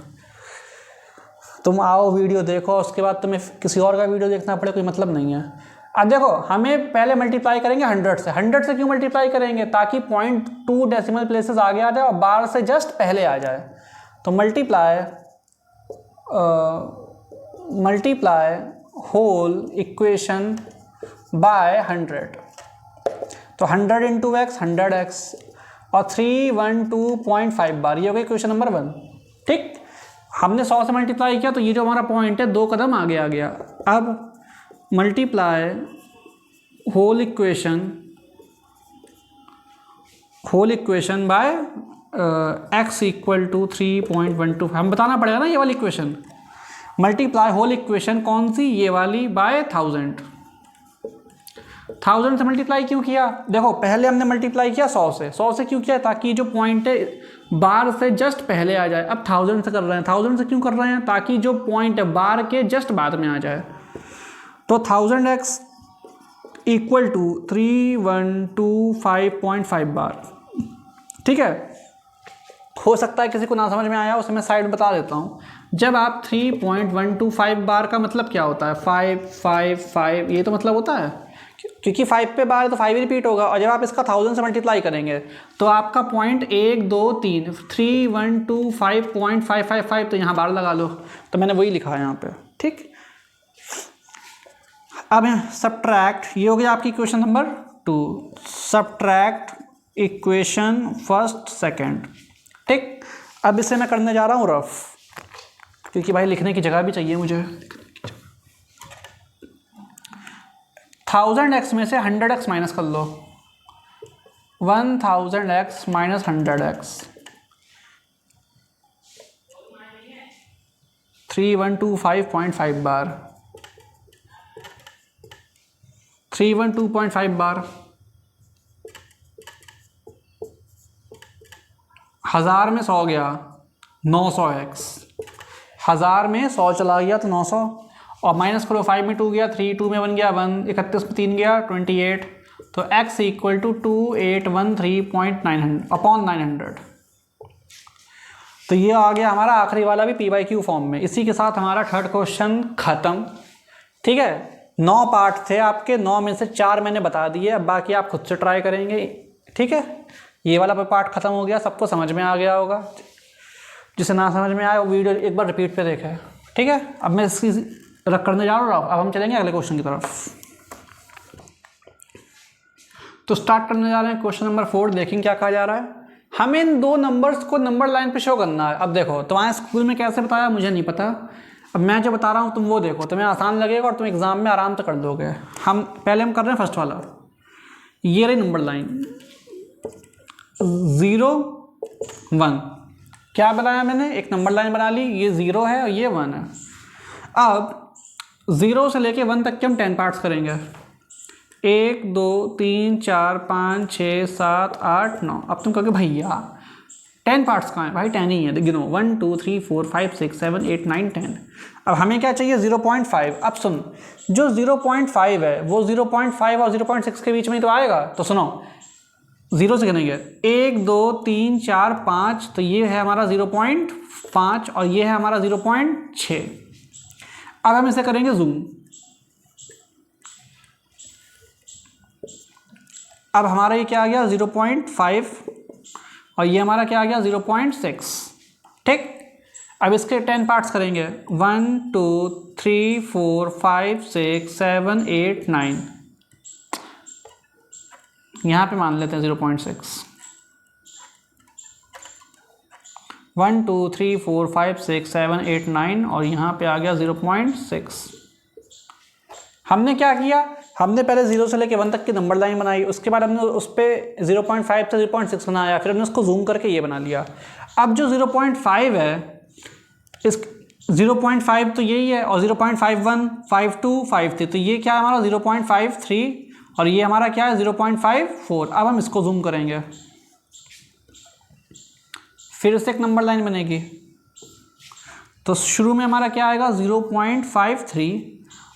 तुम आओ वीडियो देखो, उसके बाद तुम्हें किसी और का वीडियो देखना पड़े, कोई मतलब नहीं है। अब देखो, हमें पहले मल्टीप्लाई करेंगे 100 से। 100 से क्यों मल्टीप्लाई करेंगे, ताकि 0.2 डेसिमल प्लेसेस आगे आ जाए और बार से जस्ट पहले आ जाए। तो मल्टीप्लाई होल इक्वेशन बाय 100। तो 100 इंटू x 100x और 312.5 बार, ये हो गया इक्वेशन नंबर 1, ठीक। हमने 100 से मल्टीप्लाई किया, तो ये जो हमारा पॉइंट है 2 कदम आगे आ गया। अब multiply whole equation by x equal to 3.125। हम बताना पड़ेगा ना ये वाली इक्वेशन। मल्टीप्लाई होल इक्वेशन कौन सी, ये वाली, बाय 1000 से मल्टीप्लाई क्यों किया। देखो पहले हमने मल्टीप्लाई किया 100 से क्यों किया, ताकि जो पॉइंट है बार से जस्ट पहले आ जाए। अब 1000 से कर रहे हैं। 1000 से क्यों कर रहे हैं, ताकि जो पॉइंट है बार के जस्ट बाद में आ जाए। तो 1000x इक्वल टू 3125.5 बार, ठीक है। हो सकता है किसी को ना समझ में आया, उसे मैं साइड बता देता हूँ। जब आप 3.125 बार का मतलब क्या होता है, 5 5 5, ये तो मतलब होता है, क्योंकि 5 पे बार है तो 5 ही रिपीट होगा। और जब आप इसका 1000 से मल्टीप्लाई करेंगे तो आपका पॉइंट 1 2 3 3125.555, तो यहाँ बार लगा लो। तो मैंने वही लिखा है यहाँ पे, ठीक। अब सब्ट्रैक्ट, ये हो गया आपकी equation number 2। Subtract equation first second, ठीक। अब इसे मैं करने जा रहा हूँ रफ, क्योंकि भाई लिखने की जगह भी चाहिए मुझे। 1000x में से 100x माइनस कर लो। 1000x माइनस 100x 3125.5 बार, 312.5 बार। 1000 में 100 गया 900x, 1000 में 100 चला गया तो 900, और माइनस करो 5 में 2 गया 3, 2 में 1 गया 1, 31 में 3 गया 28। तो x इक्वल टू 2813.900। तो ये आ गया हमारा आखिरी वाला भी p/q फॉर्म में। इसी के साथ हमारा थर्ड क्वेश्चन खत्म, ठीक है। 9 पार्ट थे आपके, 9 में से 4 मैंने बता दिए, अब बाकी आप खुद से ट्राई करेंगे, ठीक है। ये वाला पार्ट खत्म हो गया, सबको समझ में आ गया होगा। जिसे ना समझ में आए वो वीडियो एक बार रिपीट पे देखे, ठीक है। अब मैं इसकी रख करने जा रहा हूँ। अब हम चलेंगे अगले क्वेश्चन की तरफ। तो स्टार्ट करने जा रहे हैं क्वेश्चन नंबर 4। देखें क्या कहा जा रहा है। हमें इन 2 नंबर्स को नंबर लाइन पे शो करना है। अब देखो तुम्हारे स्कूल में कैसे बताया मुझे नहीं पता, अब मैं जो बता रहा हूँ तुम वो देखो, तुम्हें आसान लगेगा और तुम एग्जाम में आराम से कर दोगे। हम कर रहे हैं फर्स्ट वाला, ये रही नंबर लाइन 0 1। क्या बनाया मैंने, एक नंबर लाइन बना ली, ये 0 है और ये 1 है। अब 0 से लेके 1 तक के हम 10 पार्ट्स करेंगे। 1 2 3 4 5 6 7 8 9। अब तुम कहोगे भैया 10 पार्ट्स कहाँ हैं भाई? 10 ही है, गिनो 1 2 3 4 5 6 7 8 9 10। अब हमें क्या चाहिए? 0.5। अब सुन, जो 0.5 है वो 0.5 और 0.6 के बीच में ही तो आएगा। तो सुनो, 0 से गिनेंगे 1 2 3 4 5, तो ये है हमारा 0.5 और ये है हमारा 0.6। अब हम इसे करेंगे जूम। अब हमारा ये क्या आ गया? 0.5 और ये हमारा क्या आ गया? 0.6। ठीक, अब इसके 10 पार्ट्स करेंगे। 1 2 3 4 5 6 7 8 9, यहाँ पे मान लेते हैं 0.6। 1 2 3 4 5 6 7 8 9 और यहाँ पे आ गया 0.6। हमने क्या किया? हमने पहले 0 से लेकर 1 तक की नंबर लाइन बनाई, उसके बाद हमने उस पर 0.5 से 0.6 बनाया, फिर हमने उसको जूम करके ये बना लिया। अब जो 0.5 है, इस 0.5 तो यही है, और 0.51 52 53, तो ये क्या है हमारा? 0.53 और ये हमारा क्या है? 0.54। अब हम इसको जूम करेंगे, फिर से एक नंबर लाइन बनेगी। तो शुरू में हमारा क्या आएगा? 0.53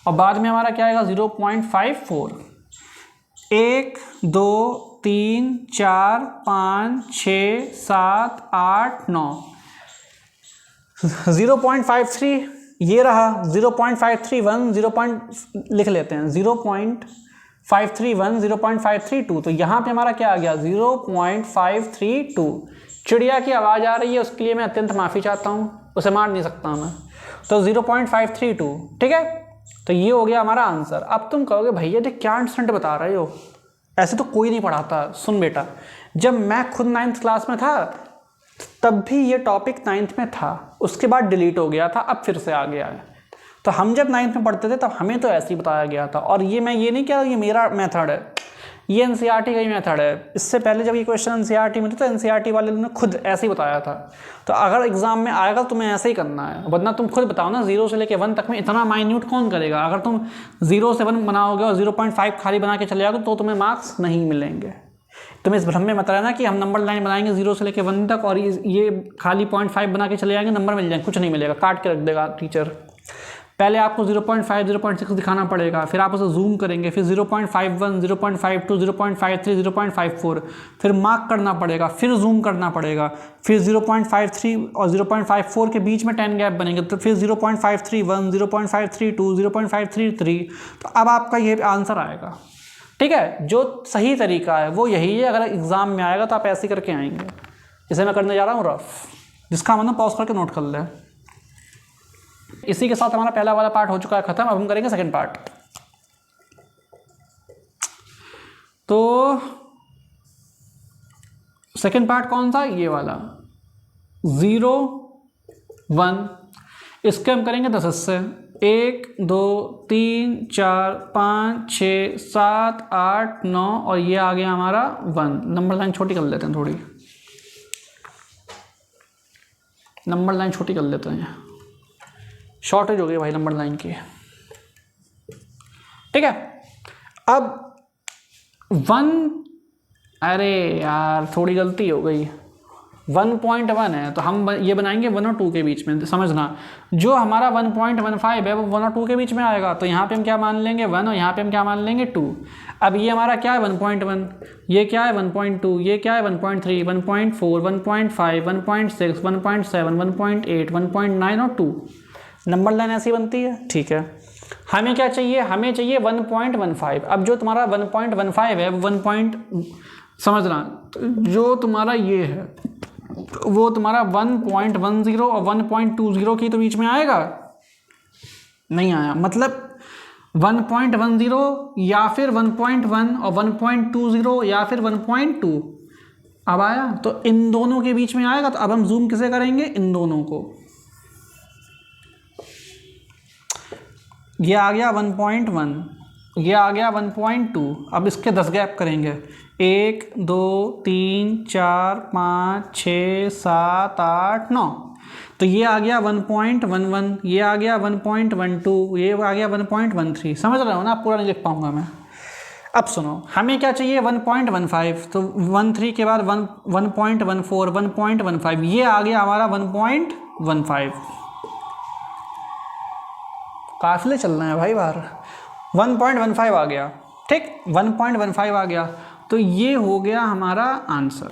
और बाद में हमारा क्या आएगा? 0.54। 1 2 3 4 5 6 7 8 9, 0.53 ये रहा, 0.531 लिख लेते हैं, 0.531 0.532, तो यहाँ पे हमारा क्या आ गया? 0.532। चिड़िया की आवाज़ आ रही है, उसके लिए मैं अत्यंत माफ़ी चाहता हूँ, उसे मार नहीं सकता मैं। तो 0.532, ठीक है। तो ये हो गया हमारा आंसर। अब तुम कहोगे भैया ये क्या इंस्टेंट बता रहे हो, ऐसे तो कोई नहीं पढ़ाता। सुन बेटा, जब मैं खुद 9th क्लास में था तब भी ये टॉपिक 9th में था, उसके बाद डिलीट हो गया था, अब फिर से आ गया है। तो हम जब 9th में पढ़ते थे तब हमें तो ऐसे ही बताया गया था। और ये मैं ये नहीं कह रहा ये मेरा मेथड है, ये एनसीईआरटी का ही मेथड है। इससे पहले जब ये क्वेश्चन एनसीईआरटी में थे तो एनसीईआरटी वाले ने खुद ऐसे ही बताया था। तो अगर एग्जाम में आएगा तो तुम्हें ऐसे ही करना है, वरना तुम खुद बताओ ना 0 से लेकर 1 तक में इतना माइन्यूट कौन करेगा। अगर तुम 0 से 1 बनाओगे और 0.5 खाली बना के चले जाओगे तो तुम्हें मार्क्स नहीं मिलेंगे। तुम इस भ्रम में मत रहना कि हम नंबर लाइन बनाएंगे 0 से लेकर 1 तक और ये खाली 0.5 बना के चले जाएंगे, नंबर मिल जाएंगे। कुछ नहीं मिलेगा, काट के रख देगा टीचर। पहले आपको 0.5 0.6 दिखाना पड़ेगा, फिर आप उसे जूम करेंगे, फिर 0.51 0.52 0.53 0.54, फिर मार्क करना पड़ेगा, फिर जूम करना पड़ेगा, फिर 0.53 और 0.54 के बीच में 10 गैप बनेंगे, तो फिर 0.531 0.532 0.533। तो अब आपका ये आंसर आएगा, ठीक है। जो सही तरीका है वो यही है। अगर एग्जाम में आएगा तो आप ऐसे करके आएंगे। इसे मैं करने जा रहा हूँ रफ, जिसका मतलब पॉज करके नोट कर ले। इसी के साथ हमारा पहला वाला पार्ट हो चुका है खत्म। अब हम करेंगे सेकंड पार्ट। तो सेकंड पार्ट कौन सा? ये वाला 0 1। इसके हम करेंगे 10 हिस्से, 1 2 3 4 5 6 7 8 9 और ये आ गया हमारा 1। नंबर लाइन छोटी कर लेते हैं, थोड़ी नंबर लाइन छोटी कर लेते हैं, शॉर्टेज हो गई भाई नंबर लाइन की, ठीक है। अब 1, अरे यार थोड़ी गलती हो गई, 1.1 है तो हम ये बनाएंगे 1 और 2 के बीच में। समझना, जो हमारा 1.15 है वो 1 और 2 के बीच में आएगा, तो यहाँ पे हम क्या मान लेंगे 1 और यहाँ पे हम क्या मान लेंगे 2। अब ये हमारा क्या है 1.1, ये क्या है 1.2, ये क्या है 1.3 1.4 1.5 1.6 1.7 1.8 1.9 और 2। नंबर लाइन ऐसी बनती है, ठीक है। हमें क्या चाहिए? हमें चाहिए 1.15। अब जो तुम्हारा 1.15 है वो समझना, जो तुम्हारा ये है वो तुम्हारा 1.10 और 1.20 के तो बीच में आएगा, नहीं आया। मतलब 1.10 या फिर 1.1 और 1.20 या फिर 1.2 अब आया, तो इन दोनों के बीच में आएगा। तो अब हम जूम किसे करेंगे? इन दोनों को। ये आ गया 1.1, ये आ गया 1.2। अब इसके 10 गैप करेंगे, 1 2 3 4 5 6 7 8 9। तो ये आ गया 1.11, ये आ गया 1.12, ये आ गया 1.13। समझ रहे हो ना? पूरा नहीं लिख पाऊंगा मैं। अब सुनो, हमें क्या चाहिए 1.15, तो 13 के बाद 1.14, 1.15, ये आ गया हमारा 1.15। काफिले चलना है भाई बाहर। 1.15 आ गया, ठीक, 1.15 आ गया, तो ये हो गया हमारा आंसर।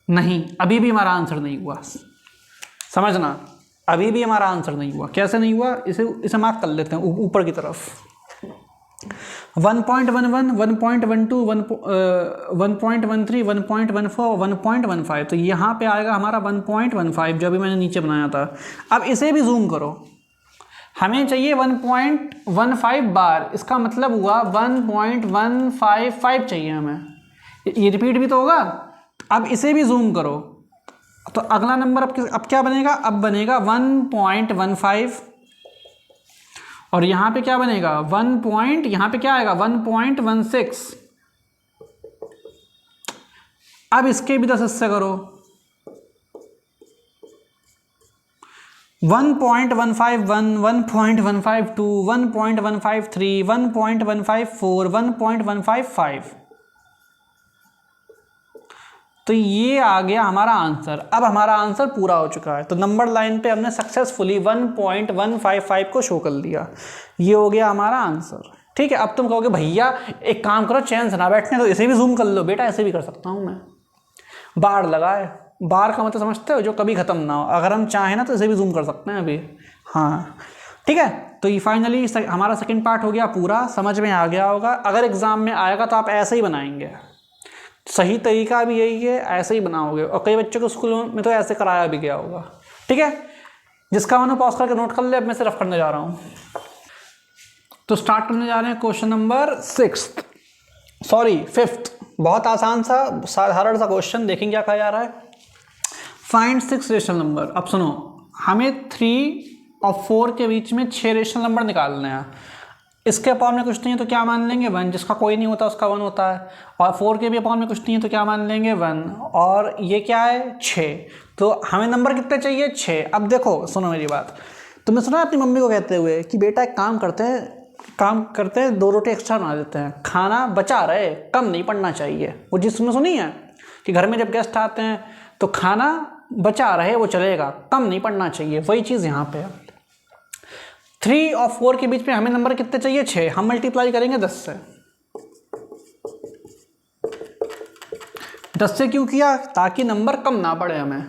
नहीं, अभी भी हमारा आंसर नहीं हुआ, समझना, अभी भी हमारा आंसर नहीं हुआ। कैसे नहीं हुआ, इसे मार्क कर लेते हैं ऊपर की तरफ। 1.11, 1.12, 1.13, 1.14, 1.15, तो यहाँ पे आएगा हमारा 1.15 जो अभी मैंने नीचे बनाया था। अब इसे भी जूम करो, हमें चाहिए 1.15 बार, इसका मतलब हुआ 1.155 चाहिए हमें, ये रिपीट भी तो होगा। अब इसे भी जूम करो, तो अगला नंबर अब क्या बनेगा, अब बनेगा 1.15, और यहाँ पे क्या बनेगा यहाँ पे क्या आएगा 1.16। अब इसके भी 10 हिस्से करो, 1.151, 1.152, 1.153, 1.154, 1.155, तो ये आ गया हमारा आंसर। अब हमारा आंसर पूरा हो चुका है, तो नंबर लाइन पे हमने सक्सेसफुली 1.155 को शो कर दिया। ये हो गया हमारा आंसर, ठीक है। अब तुम कहोगे भैया एक काम करो, चैन से ना बैठने तो इसे भी जूम कर लो। बेटा ऐसे भी कर सकता हूँ मैं, बार लगाए, बार का मतलब समझते हो, जो कभी ख़त्म ना हो। अगर हम चाहें ना तो इसे भी जूम कर सकते हैं अभी, हाँ ठीक है। तो ये फाइनली हमारा सेकेंड पार्ट हो गया पूरा, समझ में आ गया होगा। अगर एग्जाम में आएगा तो आप ऐसे ही बनाएंगे, सही तरीका भी यही है, ऐसे ही बनाओगे। और कई बच्चों को स्कूलों में तो ऐसे कराया भी गया होगा, ठीक है। जिसका मैंने पॉज करके नोट कर ले, अब मैं सिर्फ करने जा रहा हूँ। तो स्टार्ट करने जा रहे हैं क्वेश्चन नंबर 5th। बहुत आसान सा साधारण सा क्वेश्चन, देखेंगे क्या कहा जा रहा है। Find 6 rational number. अब सुनो, हमें 3 और 4 के बीच में 6 रेशनल नंबर निकालने हैं। इसके अपॉन में कुछ नहीं है तो क्या मान लेंगे 1, जिसका कोई नहीं होता उसका 1 होता है। और 4 के भी अपॉन में कुछ नहीं है तो क्या मान लेंगे 1, और ये क्या है 6। तो हमें नंबर कितने चाहिए 6। अब देखो सुनो मेरी बात, तुमने सुना अपनी मम्मी को कहते हुए कि बेटा एक काम करते हैं 2 रोटी एक्स्ट्रा बना देते हैं, खाना बचा रहे, कम नहीं पड़ना चाहिए। वो चीज़ तुमने सुनी है कि घर में जब गेस्ट आते हैं तो खाना बचा रहे वो चलेगा, कम नहीं पड़ना चाहिए। वही चीज़ यहाँ पे है। 3 और 4 के बीच में हमें नंबर कितने चाहिए 6। हम मल्टीप्लाई करेंगे 10 से। 10 से क्यों किया, ताकि नंबर कम ना पड़े हमें,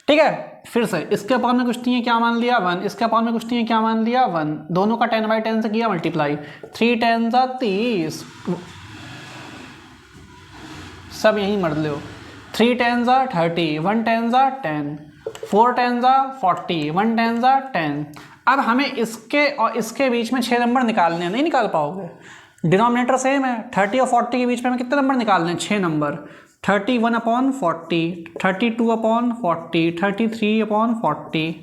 ठीक है। फिर से इसके अपॉन में कुछ नहीं है, क्या मान लिया 1, इसके अपॉन में कुछ नहीं है, क्या मान लिया 1। दोनों का 10/10 से किया मल्टीप्लाई, 3 10 30, सब यहीं मर लो। 3 10 30, 1 10 10, 4 10 40, 1 10 10। अब हमें इसके और इसके बीच में 6 नंबर निकालने हैं, नहीं निकाल पाओगे, डिनोमिनेटर सेम है। 30 और 40 के बीच में हमें कितने नंबर निकालने हैं 6 नंबर। 31/40, 32/40, 33/40,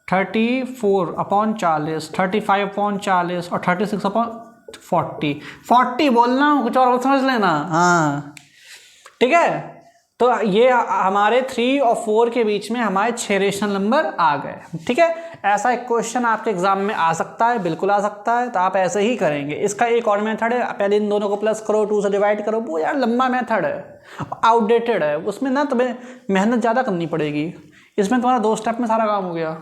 34/40, 35/40 और 36/40। 40 बोलना हूँ, कुछ और समझ लेना, हाँ ठीक है। तो ये हमारे 3 और 4 के बीच में हमारे 6 रेशनल नंबर आ गए, ठीक है। ऐसा एक क्वेश्चन आपके एग्जाम में आ सकता है, बिल्कुल आ सकता है। तो आप ऐसे ही करेंगे। इसका एक और मेथड है, पहले इन दोनों को प्लस करो, 2 से डिवाइड करो। वो यार लंबा मेथड है, आउटडेटेड है, उसमें ना तुम्हें मेहनत ज़्यादा करनी पड़ेगी। इसमें तुम्हारा 2 स्टेप में सारा काम हो गया,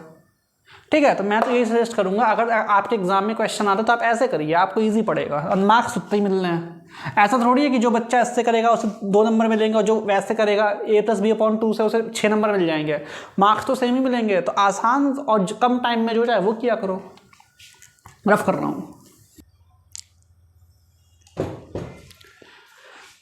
ठीक है। तो मैं तो यही सजेस्ट करूंगा, अगर आपके एग्जाम में क्वेश्चन आता है तो आप ऐसे करिए, आपको इजी पड़ेगा और मार्क्स उतने ही मिलने हैं। ऐसा थोड़ी है कि जो बच्चा ऐसे करेगा उसे 2 नंबर मिलेंगे और जो वैसे करेगा A+B/2 से उसे 6 नंबर मिल जाएंगे। मार्क्स तो सेम ही मिलेंगे। तो आसान और कम टाइम में जो चाहे वो किया करो। रफ कर रहा हूँ।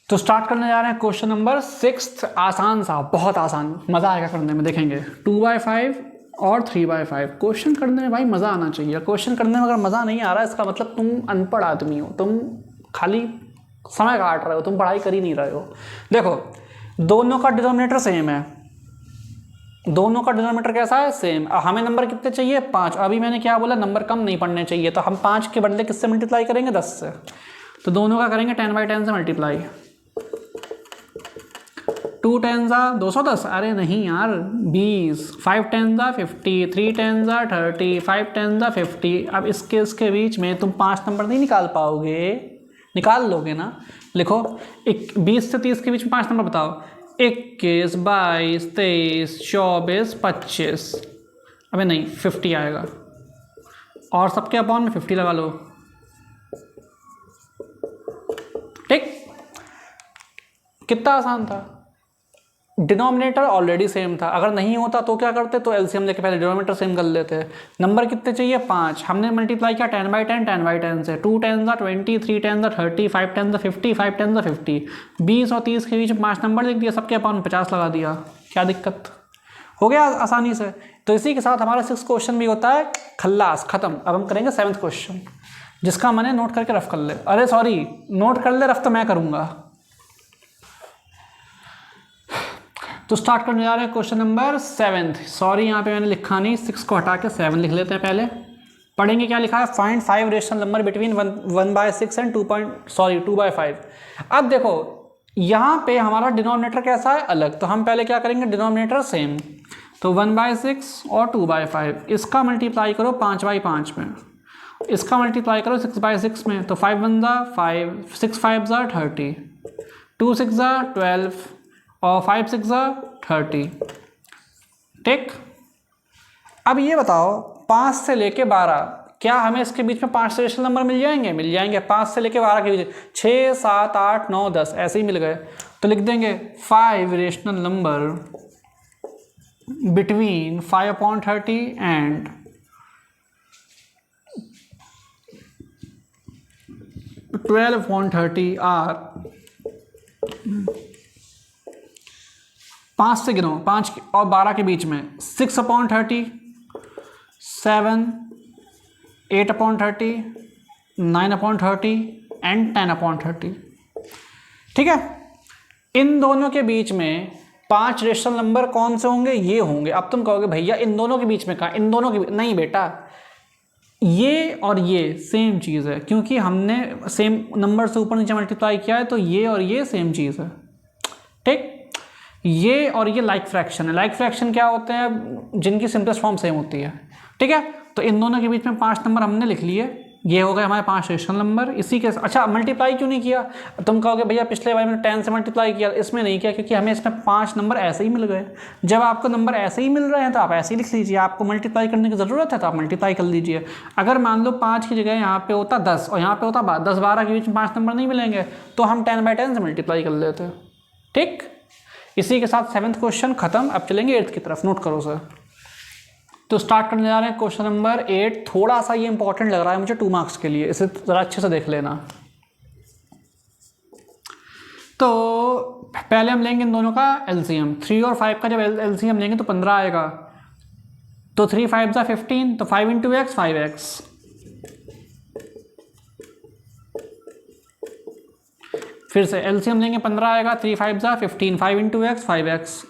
तो स्टार्ट करने जा रहे हैं क्वेश्चन नंबर 6। आसान सा, बहुत आसान, मज़ा आएगा करने में, देखेंगे। 2/5 और 3/5 क्वेश्चन करने में भाई मज़ा आना चाहिए। क्वेश्चन करने में अगर मज़ा नहीं आ रहा है इसका मतलब तुम अनपढ़ आदमी हो, तुम खाली समय काट रहे हो, तुम पढ़ाई कर ही नहीं रहे हो। देखो दोनों का डिनोमिनेटर सेम है, दोनों का डिनोमिनेटर कैसा है सेम। हमें नंबर कितने चाहिए 5। अभी मैंने क्या बोला, नंबर कम नहीं पड़ने चाहिए, तो हम 5 के बदले किससे मल्टीप्लाई करेंगे 10 से। तो दोनों का करेंगे 10/10 से मल्टीप्लाई। 2 10 210, अरे नहीं यार 20, 5 10 50, 3 10 30, 5 10 50। अब इसके बीच में तुम 5 नंबर नहीं निकाल पाओगे, निकाल लोगे ना। लिखो 20 से 30 के बीच में 5 नंबर बताओ। 21, 22, 23, 24, 25। अबे नहीं 50 आएगा, और सबके अपॉन में 50 लगा लो। ठीक, कितना आसान था। डिनोमिनेटर ऑलरेडी सेम था, अगर नहीं होता तो क्या करते, तो एलसीएम लेके पहले डिनोमिनेटर सेम कर लेते। नंबर कितने चाहिए 5, हमने मल्टीप्लाई किया 10 बाई 10, 10 बाई 10 से। 2 10 20, 3 10 30, 5 10 50, 5 10 50। 20 और 30 के बीच में 5 नंबर लिख दिया, सबके अपॉन 50 लगा दिया। क्या दिक्कत, हो गया आसानी से। तो इसी के साथ हमारा 6th क्वेश्चन भी होता है खल्लास, खत्म। अब हम करेंगे 7th क्वेश्चन, जिसका मैंने नोट करके रफ कर ले, अरे सॉरी नोट कर ले, रफ तो मैं करूँगा। तो स्टार्ट करने जा रहे हैं क्वेश्चन नंबर 7। सॉरी यहाँ पे मैंने लिखा नहीं, 6 को हटा के 7 लिख लेते हैं। पहले पढ़ेंगे क्या लिखा है, find 5 rational number between 1/6 and 2/5। अब देखो यहाँ पे हमारा डिनोमिनेटर कैसा है, अलग, तो हम पहले क्या करेंगे, डिनोमिनेटर सेम। तो 1/6 और 2/5, इसका मल्टीप्लाई करो 5/5 में, इसका मल्टीप्लाई करो 6/6 में। तो 5 1 5, 6 5 30, 2 6 12 और 5 6 30। ठीक, अब ये बताओ 5 से लेके 12, क्या हमें इसके बीच में 5 रेशनल नंबर मिल जाएंगे, मिल जाएंगे। 5 से लेके 12 के बीच 6 7 8 9 10 ऐसे ही मिल गए। तो लिख देंगे 5 rational number between 5/30 and 12/30 are. 5 से गिनो, 5 और 12 के बीच में 6/30, 7, 8/30, 9/30 एंड 10/30। ठीक है, इन दोनों के बीच में 5 रेशनल नंबर कौन से होंगे, ये होंगे। अब तुम कहोगे भैया इन दोनों के बीच में कहाँ, इन दोनों के नहीं बेटा, ये और ये सेम चीज़ है, क्योंकि हमने सेम नंबर से ऊपर नीचे मल्टीप्लाई किया है, तो ये और ये सेम चीज़ है। ठीक, ये और ये लाइक फ्रैक्शन है। लाइक फ्रैक्शन क्या होते हैं, जिनकी सिंपलेस्ट फॉर्म सेम होती है। ठीक है, तो इन दोनों के बीच में 5 नंबर हमने लिख लिए, ये हो गए हमारे 5 रेशनल नंबर। इसी के अच्छा मल्टीप्लाई क्यों नहीं किया, तुम कहोगे भैया पिछले बार मैंने 10 से मल्टीप्लाई किया, इसमें नहीं किया क्योंकि हमें इसमें 5 नंबर ऐसे ही मिल गए। जब आपको नंबर ऐसे ही मिल रहे हैं तो आप ऐसे ही लिख लीजिए, आपको मल्टीप्लाई करने की ज़रूरत है तो आप मल्टीप्लाई कर लीजिए। अगर मान लो 5 की जगह यहाँ पे होता 10 और यहाँ पे होता 10 12 के बीच में 5 नंबर नहीं मिलेंगे, तो हम 10/10 से मल्टीप्लाई कर लेते। ठीक, इसी के साथ 7th क्वेश्चन खत्म। अब चलेंगे 8th की तरफ, नोट करो सर। तो स्टार्ट करने जा रहे हैं क्वेश्चन नंबर 8। थोड़ा सा ये इंपॉर्टेंट लग रहा है मुझे 2 मार्क्स के लिए, इसे ज़रा अच्छे से देख लेना। तो पहले हम लेंगे इन दोनों का एलसीएम। 3 और 5 का जब एलसीएम लेंगे तो 15 आएगा। तो 3 5 15, तो 5 × x 5x। फिर से एलसीएम लेंगे 15 आएगा। 3 5 15, 5 × x 5x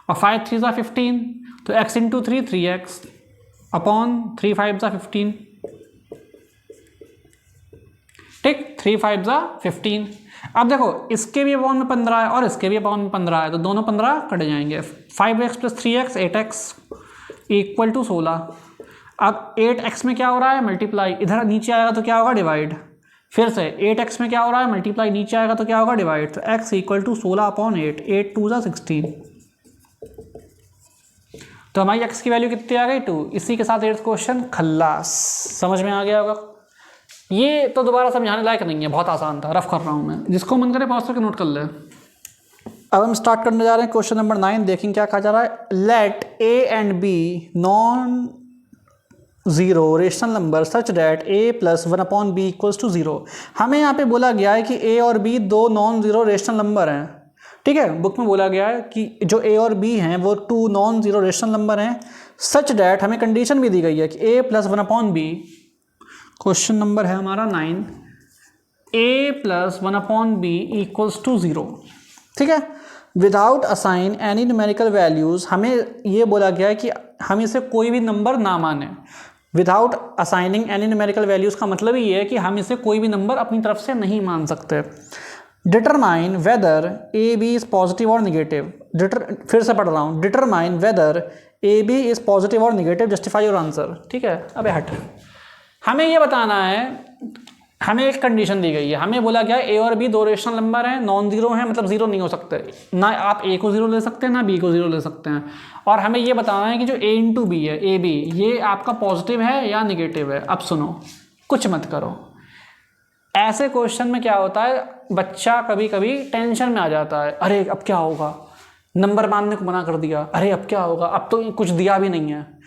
और 5 3 15, तो x × 3 3x अपॉन 3 5 15। ठीक, 3 5 15। अब देखो इसके भी अपॉन में 15 है और इसके भी अपॉन में 15 है, तो दोनों 15 कट जाएंगे। 5x + 3x 8x = 16। अब 8x में क्या हो रहा है, मल्टीप्लाई, इधर नीचे आएगा तो क्या होगा, डिवाइड। फिर से 8x में क्या हो रहा है, मल्टीप्लाई, नीचे आएगा तो क्या होगा, डिवाइड। तो x = 16/8, 8 2 16। तो हमारी x की वैल्यू कितनी आ गई, 2। इसी के साथ 8th क्वेश्चन खल्लास। समझ में आ गया होगा, ये तो दोबारा समझाने लायक नहीं है, बहुत आसान था, रफ कर रहा हूँ मैं। जिसको मन करे पॉज करके नोट कर ले। अब हम स्टार्ट करने जा रहे हैं क्वेश्चन नंबर 9। देखेंगे क्या कहा जा रहा है। Let a and b non zero rational number such that a + 1/b = 0। हमें यहाँ पे बोला गया है कि a और b 2 non zero rational number हैं। ठीक है, बुक में बोला गया है कि जो a और b हैं वो 2 नॉन ज़ीरो रेशनल नंबर हैं। सच डैट हमें कंडीशन भी दी गई है कि a + 1/b। क्वेश्चन नंबर है हमारा 9, a + 1/b = 0। ठीक है, without assign any numerical values, हमें ये बोला गया है कि हम इसे कोई भी नंबर ना माने। Without assigning any numerical values का मतलब ये है कि हम इसे कोई भी नंबर अपनी तरफ से नहीं मान सकते। Determine whether a b is positive और निगेटिव। फिर से पढ़ रहा हूँ, determine whether a b is positive और निगेटिव, जस्टिफाई योर आंसर। ठीक है, अबे हट, हमें ये बताना है, हमें एक कंडीशन दी गई है, हमें बोला गया ए और बी दो रेशनल नंबर हैं, नॉन जीरो हैं, मतलब जीरो नहीं हो सकते, ना आप ए को जीरो ले सकते हैं ना बी को जीरो ले सकते हैं। और हमें ये बताना है कि जो ए इंटू बी है, ए बी, ये आपका पॉजिटिव है या निगेटिव है। अब सुनो, कुछ मत करो, ऐसे क्वेश्चन में क्या होता है, बच्चा कभी कभी टेंशन में आ जाता है, अरे अब क्या होगा, नंबर मानने को मना कर दिया, अरे अब क्या होगा, अब तो कुछ दिया भी नहीं है।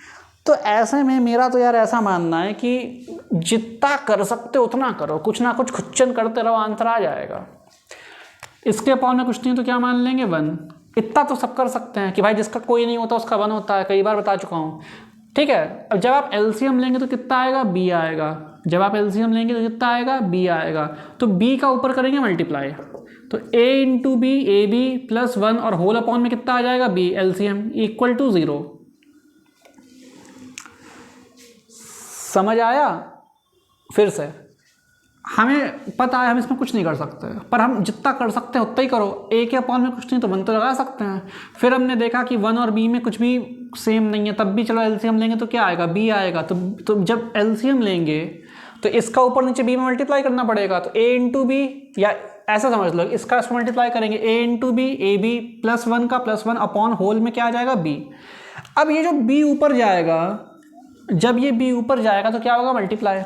तो ऐसे में मेरा तो यार ऐसा मानना है कि जितना कर सकते उतना करो, कुछ ना कुछ खुच्चन करते रहो, आंसर आ जाएगा। इसके अपाउन में कुछ नहीं तो क्या मान लेंगे, 1। इतना तो सब कर सकते हैं कि भाई जिसका कोई नहीं होता उसका 1 होता है, कई बार बता चुका हूँ। ठीक है, अब जब आप एलसीएम लेंगे तो कितना आएगा, बी आएगा। जब आप एलसीएम लेंगे तो कितना आएगा, बी आएगा। तो बी का ऊपर करेंगे मल्टीप्लाई, तो A into B, A B plus 1 और होल अपॉन में कितना आ जाएगा, बी, एलसीएम इक्वल टू 0। समझ आया? फिर से हमें पता है हम इसमें कुछ नहीं कर सकते, पर हम जितना कर सकते हैं उतना ही करो। ए के अपॉन में कुछ नहीं तो 1 तो लगा सकते हैं। फिर हमने देखा कि 1 और बी में कुछ भी सेम नहीं है, तब भी चलो एलसीएम लेंगे तो क्या आएगा, बी आएगा। तो जब एलसीएम लेंगे तो इसका ऊपर नीचे बी में मल्टीप्लाई करना पड़ेगा, तो ए इंटू बी, या ऐसा समझ लो इसका मल्टीप्लाई करेंगे, A into B, A B plus 1 का प्लस 1 अपॉन होल में क्या आ जाएगा, बी। अब ये जो बी ऊपर जाएगा, जब ये बी ऊपर जाएगा तो क्या होगा, मल्टीप्लाई,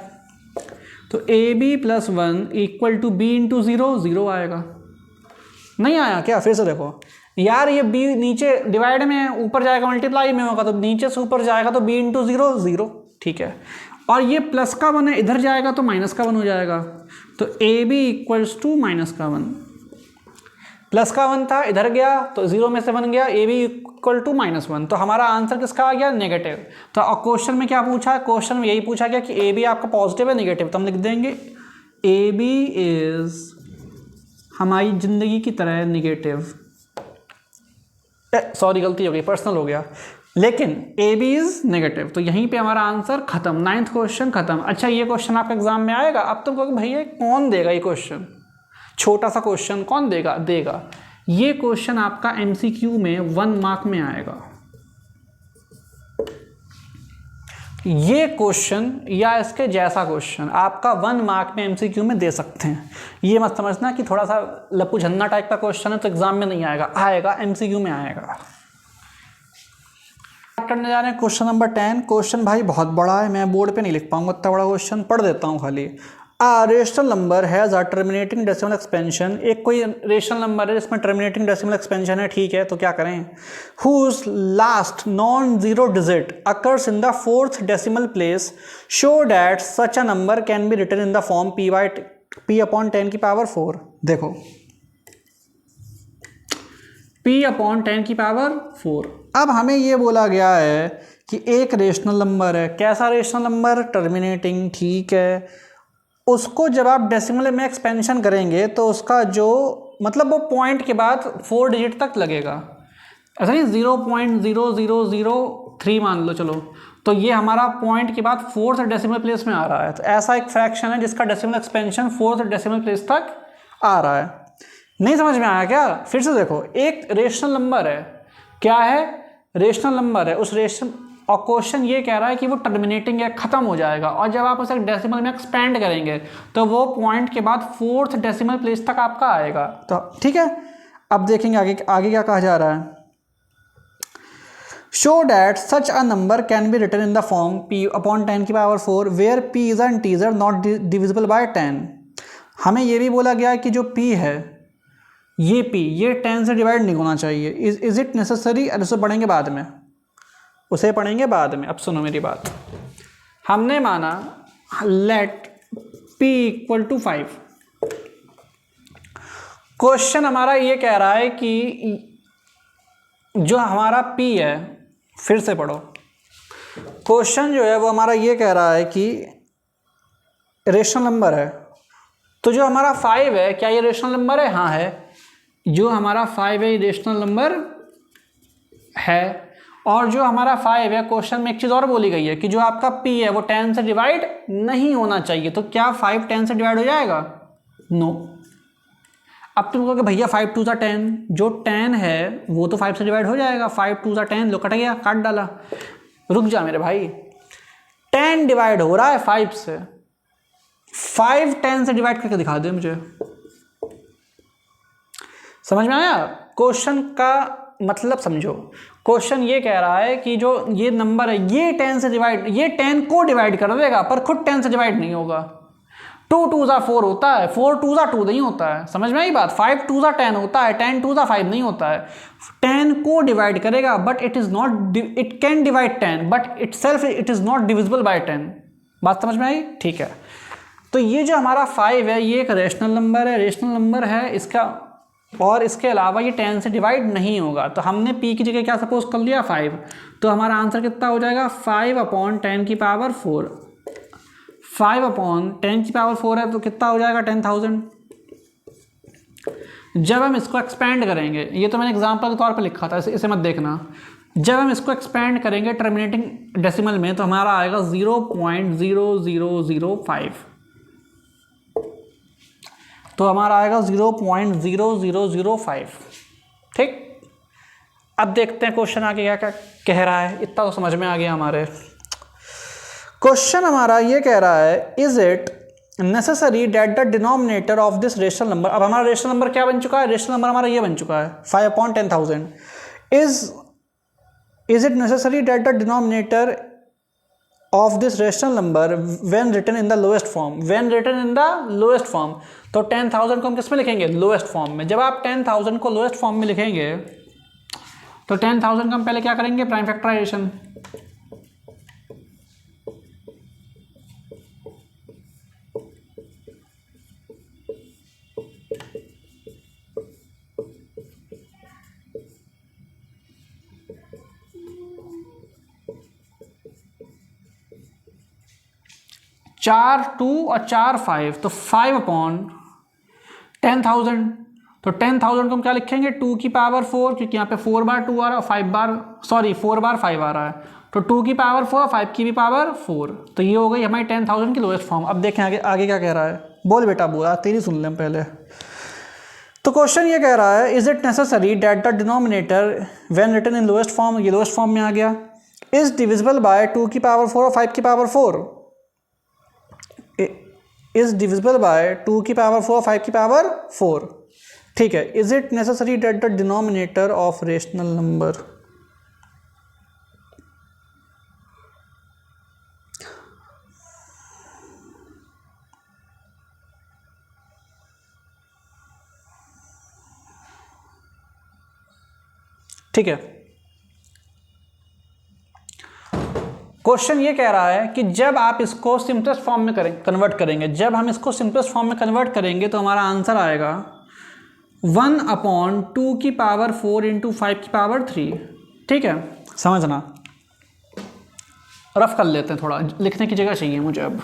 तो a B plus 1 equal to b into 0, 0 आएगा। नहीं आया क्या? फिर से देखो यार, ये बी नीचे डिवाइड में ऊपर जाएगा मल्टीप्लाई में होगा, तो नीचे से ऊपर जाएगा तो बी इंटू 0, 0। ठीक है, और ये प्लस का 1 है, इधर जाएगा तो माइनस का 1 हो जाएगा, तो a b equals to minus का 1। प्लस का 1 था, इधर गया तो 0 में से 1 गया, ए बी इक्वल टू -1। तो हमारा आंसर किसका आ गया, नेगेटिव। तो क्वेश्चन में क्या पूछा है, क्वेश्चन में यही पूछा गया कि ए बी आपका पॉजिटिव है नेगेटिव, तो हम लिख देंगे ए बी इज हमारी जिंदगी की तरह नेगेटिव। सॉरी गलती हो गई, पर्सनल हो गया, लेकिन ए बी इज नेगेटिव। तो यहीं पे हमारा आंसर खत्म, 9th क्वेश्चन खत्म। अच्छा, ये क्वेश्चन आपका एग्जाम में आएगा, अब तो कहोगे भैया कौन देगा ये क्वेश्चन, छोटा सा क्वेश्चन कौन देगा। ये क्वेश्चन आपका एमसीक्यू में 1 मार्क में आएगा। ये क्वेश्चन या इसके जैसा क्वेश्चन आपका 1 मार्क में एमसीक्यू में दे सकते हैं। ये मत समझना कि थोड़ा सा लप्पू झन्ना टाइप का क्वेश्चन है तो एग्जाम में नहीं आएगा, एमसीक्यू में आएगा। करने जा रहे हैं क्वेश्चन नंबर 10। क्वेश्चन भाई बहुत बड़ा है, मैं बोर्ड पे नहीं लिख पाऊंगा इतना बड़ा क्वेश्चन, पढ़ देता हूँ खाली। Rational number has a terminating decimal expansion. एक कोई रेशनल नंबर है जिसमें टर्मिनेटिंग डेसिमल एक्सपेंशन है, ठीक है, तो क्या करें, whose last non zero digit occurs in the 4th decimal place, show that such a number can be written in the form p upon 10 की पावर 4। देखो p अपॉन 10 की पावर 4। अब हमें ये बोला गया है कि एक रेशनल नंबर है, कैसा रेशनल नंबर, टर्मिनेटिंग, ठीक है। उसको जब आप डेसिमल में एक्सपेंशन करेंगे तो उसका जो मतलब वो पॉइंट के बाद 4 डिजिट तक लगेगा, ऐसा नहीं 0.0003 मान लो, चलो, तो ये हमारा पॉइंट के बाद 4th डेसिमल प्लेस में आ रहा है। तो ऐसा एक फ्रैक्शन है जिसका decimal expansion 4th decimal place तक आ रहा है। नहीं समझ में आया क्या? फिर से देखो, एक रेशनल नंबर है, क्या है, रेशनल नंबर है, उस रेशनल, और क्वेश्चन ये कह रहा है कि वो टर्मिनेटिंग है, खत्म हो जाएगा, और जब आप उसे डेसिमल में एक्सपेंड करेंगे तो वो पॉइंट के बाद 4th डेसिमल प्लेस तक आपका आएगा। तो ठीक है, अब देखेंगे आगे क्या कहा जा रहा है। Show that such a number can be written in the form p upon 10 की power 4 where p is an integer not divisible by 10। हमें ये भी बोला गया है कि जो p है, ये p, ये 10 से डिवाइड नहीं होना चाहिए। इज इट नेसेसरी, उसे पढ़ेंगे बाद में, उसे पढ़ेंगे बाद में। अब सुनो मेरी बात, हमने माना let p equal to 5। Question हमारा ये कह रहा है कि जो हमारा p है, फिर से पढ़ो, क्वेश्चन जो है वो हमारा ये कह रहा है कि रेशनल नंबर है, तो जो हमारा 5 है, क्या ये रेशनल नंबर है? हाँ है। जो हमारा 5 है ये रेशनल नंबर है, और जो हमारा 5 है, क्वेश्चन में एक चीज़ और बोली गई है कि जो आपका p है वो 10 से डिवाइड नहीं होना चाहिए। तो क्या 5 10 से डिवाइड हो जाएगा? नो। अब तुम कहोगे भैया 5 2 10, जो 10 है वो तो 5 से डिवाइड हो जाएगा, 5 2 10, लो कट गया, काट डाला। रुक जा मेरे भाई, 10 डिवाइड हो रहा है 5 से, 5 10 से डिवाइड करके दिखा दे मुझे। समझ में आया? क्वेश्चन का मतलब समझो। क्वेश्चन ये कह रहा है कि जो ये नंबर है ये 10 से डिवाइड, ये 10 को डिवाइड कर देगा पर खुद 10 से डिवाइड नहीं होगा। 2 2 4 होता है, 4 2 2 नहीं होता है। समझ में आई बात? 5 2 10 होता है, 10 2 5 नहीं होता है। 10 को डिवाइड करेगा but it is not, it can divide 10 but itself it is not divisible by 10। बात समझ में आई? ठीक है, तो ये जो हमारा 5 है ये एक रेशनल नंबर है, रेशनल नंबर है इसका, और इसके अलावा ये 10 से डिवाइड नहीं होगा। तो हमने p की जगह क्या सपोज कर लिया 5, तो हमारा आंसर कितना हो जाएगा 5/10 की पावर 4। 5/10 की पावर 4 है तो कितना हो जाएगा 10,000। जब हम इसको एक्सपेंड करेंगे, ये तो मैंने एग्जांपल के तौर पे लिखा था, इसे मत देखना। जब हम इसको एक्सपेंड करेंगे टर्मिनेटिंग डेसिमल में तो हमारा आएगा 0.0005, तो हमारा आएगा 0.0005। ठीक, अब देखते हैं क्वेश्चन आगे क्या क्या कह रहा है। इतना तो समझ में आ गया हमारे। क्वेश्चन हमारा ये कह रहा है is it necessary that the denominator of this rational number. अब हमारा रेशनल नंबर क्या बन चुका है? रेशनल नंबर हमारा ये बन चुका है 5/10,000। Is it necessary that the denominator of this rational number when written in the lowest form, when written in the lowest form. तो 10,000 को हम किस में लिखेंगे? लोएस्ट फॉर्म में। जब आप 10,000 को लोएस्ट फॉर्म में लिखेंगे तो 10,000 का हम पहले क्या करेंगे? Prime factorization. चार 2 और 4 5, तो 5/10,000। तो 10,000 को हम क्या लिखेंगे? 2 की पावर 4, क्योंकि यहाँ पे 4/2 आ रहा है, 4/5 आ रहा है, तो 2 की पावर 4, 5 की भी पावर 4। तो ये हो गई हमारी 10,000 की लोएस्ट फॉर्म। अब देखें आगे आगे क्या कह रहा है। बोल बेटा बोल, तेरी सुन लें पहले। तो क्वेश्चन ये कह रहा है is it necessary that the denominator when written in lowest form, ये लोएस्ट फॉर्म में आ गया, इज डिविजिबल बाय 2 की पावर 4 और 5 की पावर 4, इज डिविजिबल बाय 2 की पावर 4 5 की पावर 4। ठीक है, is it necessary that the denominator of rational number, ठीक है। क्वेश्चन ये कह रहा है कि जब आप इसको सिंपलेस्ट फॉर्म में कन्वर्ट करेंगे, जब हम इसको सिंपलेस्ट फॉर्म में कन्वर्ट करेंगे तो हमारा आंसर आएगा 1/2 की पावर 4 इंटू 5 की पावर 3। ठीक है, समझना, रफ कर लेते हैं, थोड़ा लिखने की जगह चाहिए मुझे। अब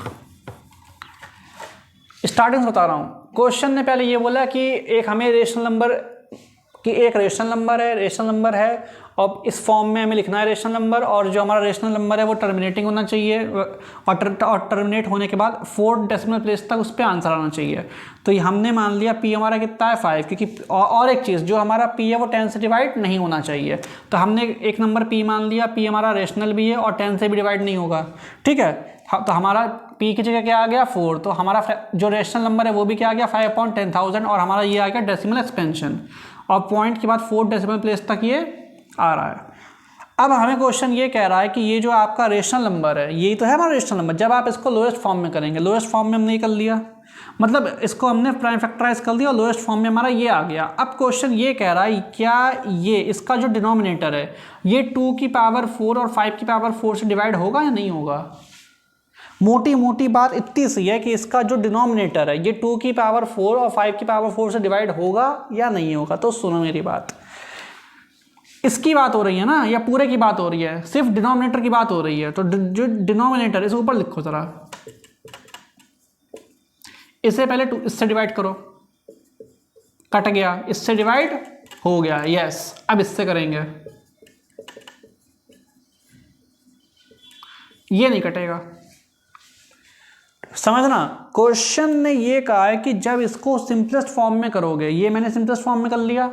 स्टार्टिंग से बता रहा हूँ। क्वेश्चन ने पहले ये बोला कि एक हमें रेशनल नंबर कि एक रेशनल नंबर है और इस फॉर्म में हमें लिखना है रेशनल नंबर, और जो हमारा रेशनल नंबर है वो टर्मिनेटिंग होना चाहिए, और टर्मिनेट होने के बाद 4 डेसिमल प्लेस तक उस पर आंसर आना चाहिए। तो ये हमने मान लिया पी हमारा कितना है 5, क्योंकि और एक चीज़ जो हमारा पी है वो 10 से डिवाइड नहीं होना चाहिए। तो हमने एक नंबर पी मान लिया, पी हमारा रेशनल भी है और 10 से भी डिवाइड नहीं होगा। ठीक है, तो हमारा पी की जगह क्या आ गया 4, तो हमारा जो रेशनल नंबर है वो भी क्या आ गया 5/10,000, और हमारा ये आ गया डेसिमल एक्सपेंशन, और पॉइंट के बाद 4 डेसिमल प्लेस तक ये आ रहा है। अब हमें क्वेश्चन ये कह रहा है कि ये जो आपका रेशनल नंबर है यही तो है हमारा रेशनल नंबर, जब आप इसको लोएस्ट फॉर्म में करेंगे, लोएस्ट फॉर्म में हमने कर लिया, मतलब इसको हमने प्राइम फैक्टराइज कर दिया और लोएस्ट फॉर्म में हमारा ये आ गया। अब क्वेश्चन ये कह रहा है क्या ये इसका जो डिनोमिनेटर है ये 2 की पावर 4 और 5 की पावर 4 से डिवाइड होगा या नहीं होगा। मोटी मोटी बात इतनी सी है कि इसका जो डिनोमिनेटर है ये 2 की पावर 4 और 5 की पावर 4 से डिवाइड होगा या नहीं होगा। तो सुनो मेरी बात, इसकी बात हो रही है ना या पूरे की बात हो रही है? सिर्फ डिनोमिनेटर की बात हो रही है। तो जो डिनोमिनेटर इसे ऊपर लिखो जरा, इसे पहले इससे डिवाइड करो, कट गया, इससे डिवाइड हो गया, यस। अब इससे करेंगे, ये नहीं कटेगा, समझना, क्वेश्चन ने ये कहा है कि जब इसको सिंपलेस्ट फॉर्म में करोगे, ये मैंने सिंपलेस्ट फॉर्म में कर लिया,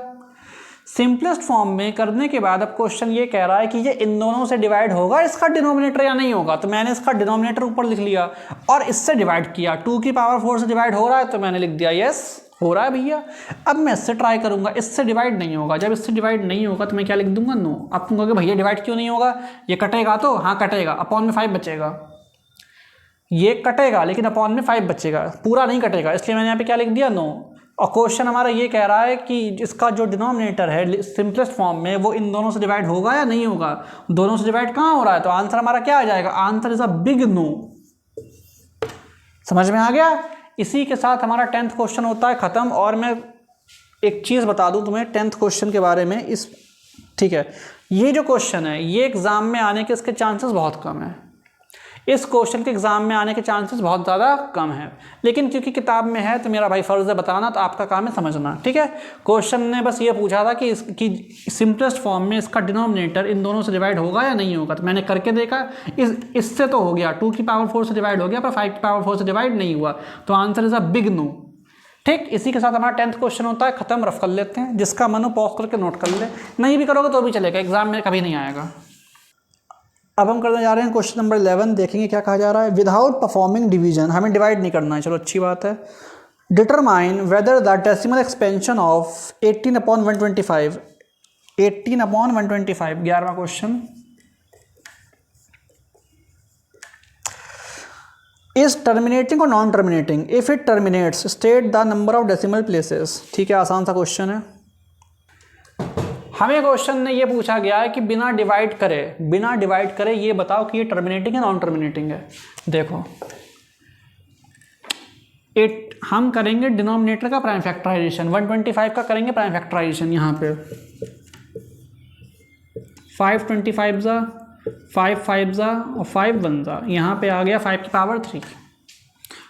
सिंपलेस्ट फॉर्म में करने के बाद अब क्वेश्चन ये कह रहा है कि ये इन दोनों से डिवाइड होगा इसका डिनोमिनेटर या नहीं होगा। तो मैंने इसका डिनोमिनेटर ऊपर लिख लिया और इससे डिवाइड किया, 2 की पावर 4 से डिवाइड हो रहा है तो मैंने लिख दिया यस हो रहा है भैया। अब मैं इससे ट्राई करूंगा, इससे डिवाइड नहीं होगा, जब इससे डिवाइड नहीं होगा तो मैं क्या लिख दूंगा नो। अब तुम कहोगे भैया डिवाइड क्यों नहीं होगा, ये कटेगा तो हाँ कटेगा, अपॉन में 5 बचेगा, ये कटेगा लेकिन अपॉन में 5 बचेगा, पूरा नहीं कटेगा, इसलिए मैंने यहाँ पे क्या लिख दिया नो। और क्वेश्चन हमारा ये कह रहा है कि इसका जो डिनोमिनेटर है सिंपलेस्ट फॉर्म में वो इन दोनों से डिवाइड होगा या नहीं होगा, दोनों से डिवाइड कहाँ हो रहा है, तो आंसर हमारा क्या आ जाएगा, answer is a big no. समझ में आ गया। इसी के साथ हमारा 10th क्वेश्चन होता है खत्म। और मैं एक चीज़ बता दूं तुम्हें 10th क्वेश्चन के बारे में, इस ठीक है, ये जो क्वेश्चन है ये एग्जाम में आने के इसके चांसेस बहुत कम है, इस क्वेश्चन के एग्जाम में आने के चांसेस बहुत ज़्यादा कम है, लेकिन क्योंकि किताब में है तो मेरा भाई फर्ज है बताना, तो आपका काम है समझना, ठीक है। क्वेश्चन ने बस ये पूछा था कि इसकी सिंपलेस्ट फॉर्म में इसका डिनोमिनेटर इन दोनों से डिवाइड होगा या नहीं होगा, तो मैंने करके देखा, इससे तो हो गया, 2 की पावर 4 से डिवाइड हो गया पर 5 की पावर 4 से डिवाइड नहीं हुआ, तो answer is a big no. ठीक, इसी के साथ हमारा 10th क्वेश्चन होता है खत्म, रफ कर लेते हैं, जिसका मन हो पॉज करके नोट कर ले, नहीं भी करोगे तो भी चलेगा, एग्जाम में कभी नहीं आएगा। अब हम करने जा रहे हैं क्वेश्चन नंबर 11, देखेंगे क्या कहा जा रहा है। विदाउट परफॉर्मिंग डिवीजन, हमें डिवाइड नहीं करना है, चलो अच्छी बात है। Determine whether the decimal expansion of 18/125, 18/125, 11वां क्वेश्चन, इज टर्मिनेटिंग और non terminating, if it terminates state the number of decimal places. ठीक है, आसान सा क्वेश्चन है। हमें क्वेश्चन ने ये पूछा गया है कि बिना डिवाइड करे ये बताओ कि ये टर्मिनेटिंग है नॉन टर्मिनेटिंग है। देखो हम करेंगे डिनोमिनेटर का प्राइम फैक्टराइजेशन, 125 का करेंगे प्राइम फैक्टराइजेशन, यहाँ पे 525 जा 5 5 जा और 5 1 जा, यहाँ पे आ गया 5 की पावर 3,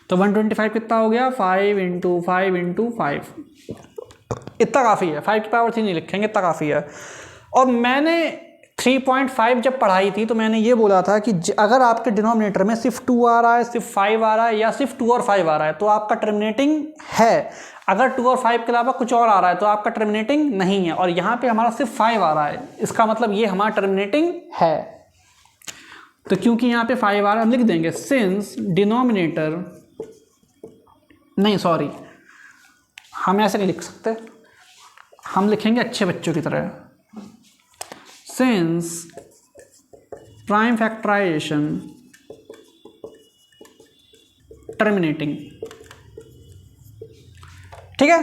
तो 125 कितना हो गया, 5 × 5 × 5, इतना काफ़ी है, 5 की पावर 3 नहीं लिखेंगे, इतना काफ़ी है। और मैंने 3.5 जब पढ़ाई थी तो मैंने ये बोला था कि अगर आपके डिनोमिनेटर में सिर्फ 2 आ रहा है, सिर्फ 5 आ रहा है, या सिर्फ 2 और 5 आ रहा है तो आपका टर्मिनेटिंग है, अगर 2 और 5 के अलावा कुछ और आ रहा है तो आपका टर्मिनेटिंग नहीं है। और यहाँ पे हमारा सिर्फ 5 आ रहा है, इसका मतलब ये हमारा टर्मिनेटिंग है। तो क्योंकि यहाँ पे 5 आ रहा है हम लिख देंगे सिंस डिनोमिनेटर, नहीं सॉरी हम ऐसे नहीं लिख सकते, हम लिखेंगे अच्छे बच्चों की तरह, सिंस प्राइम फैक्टराइजेशन टर्मिनेटिंग। ठीक है,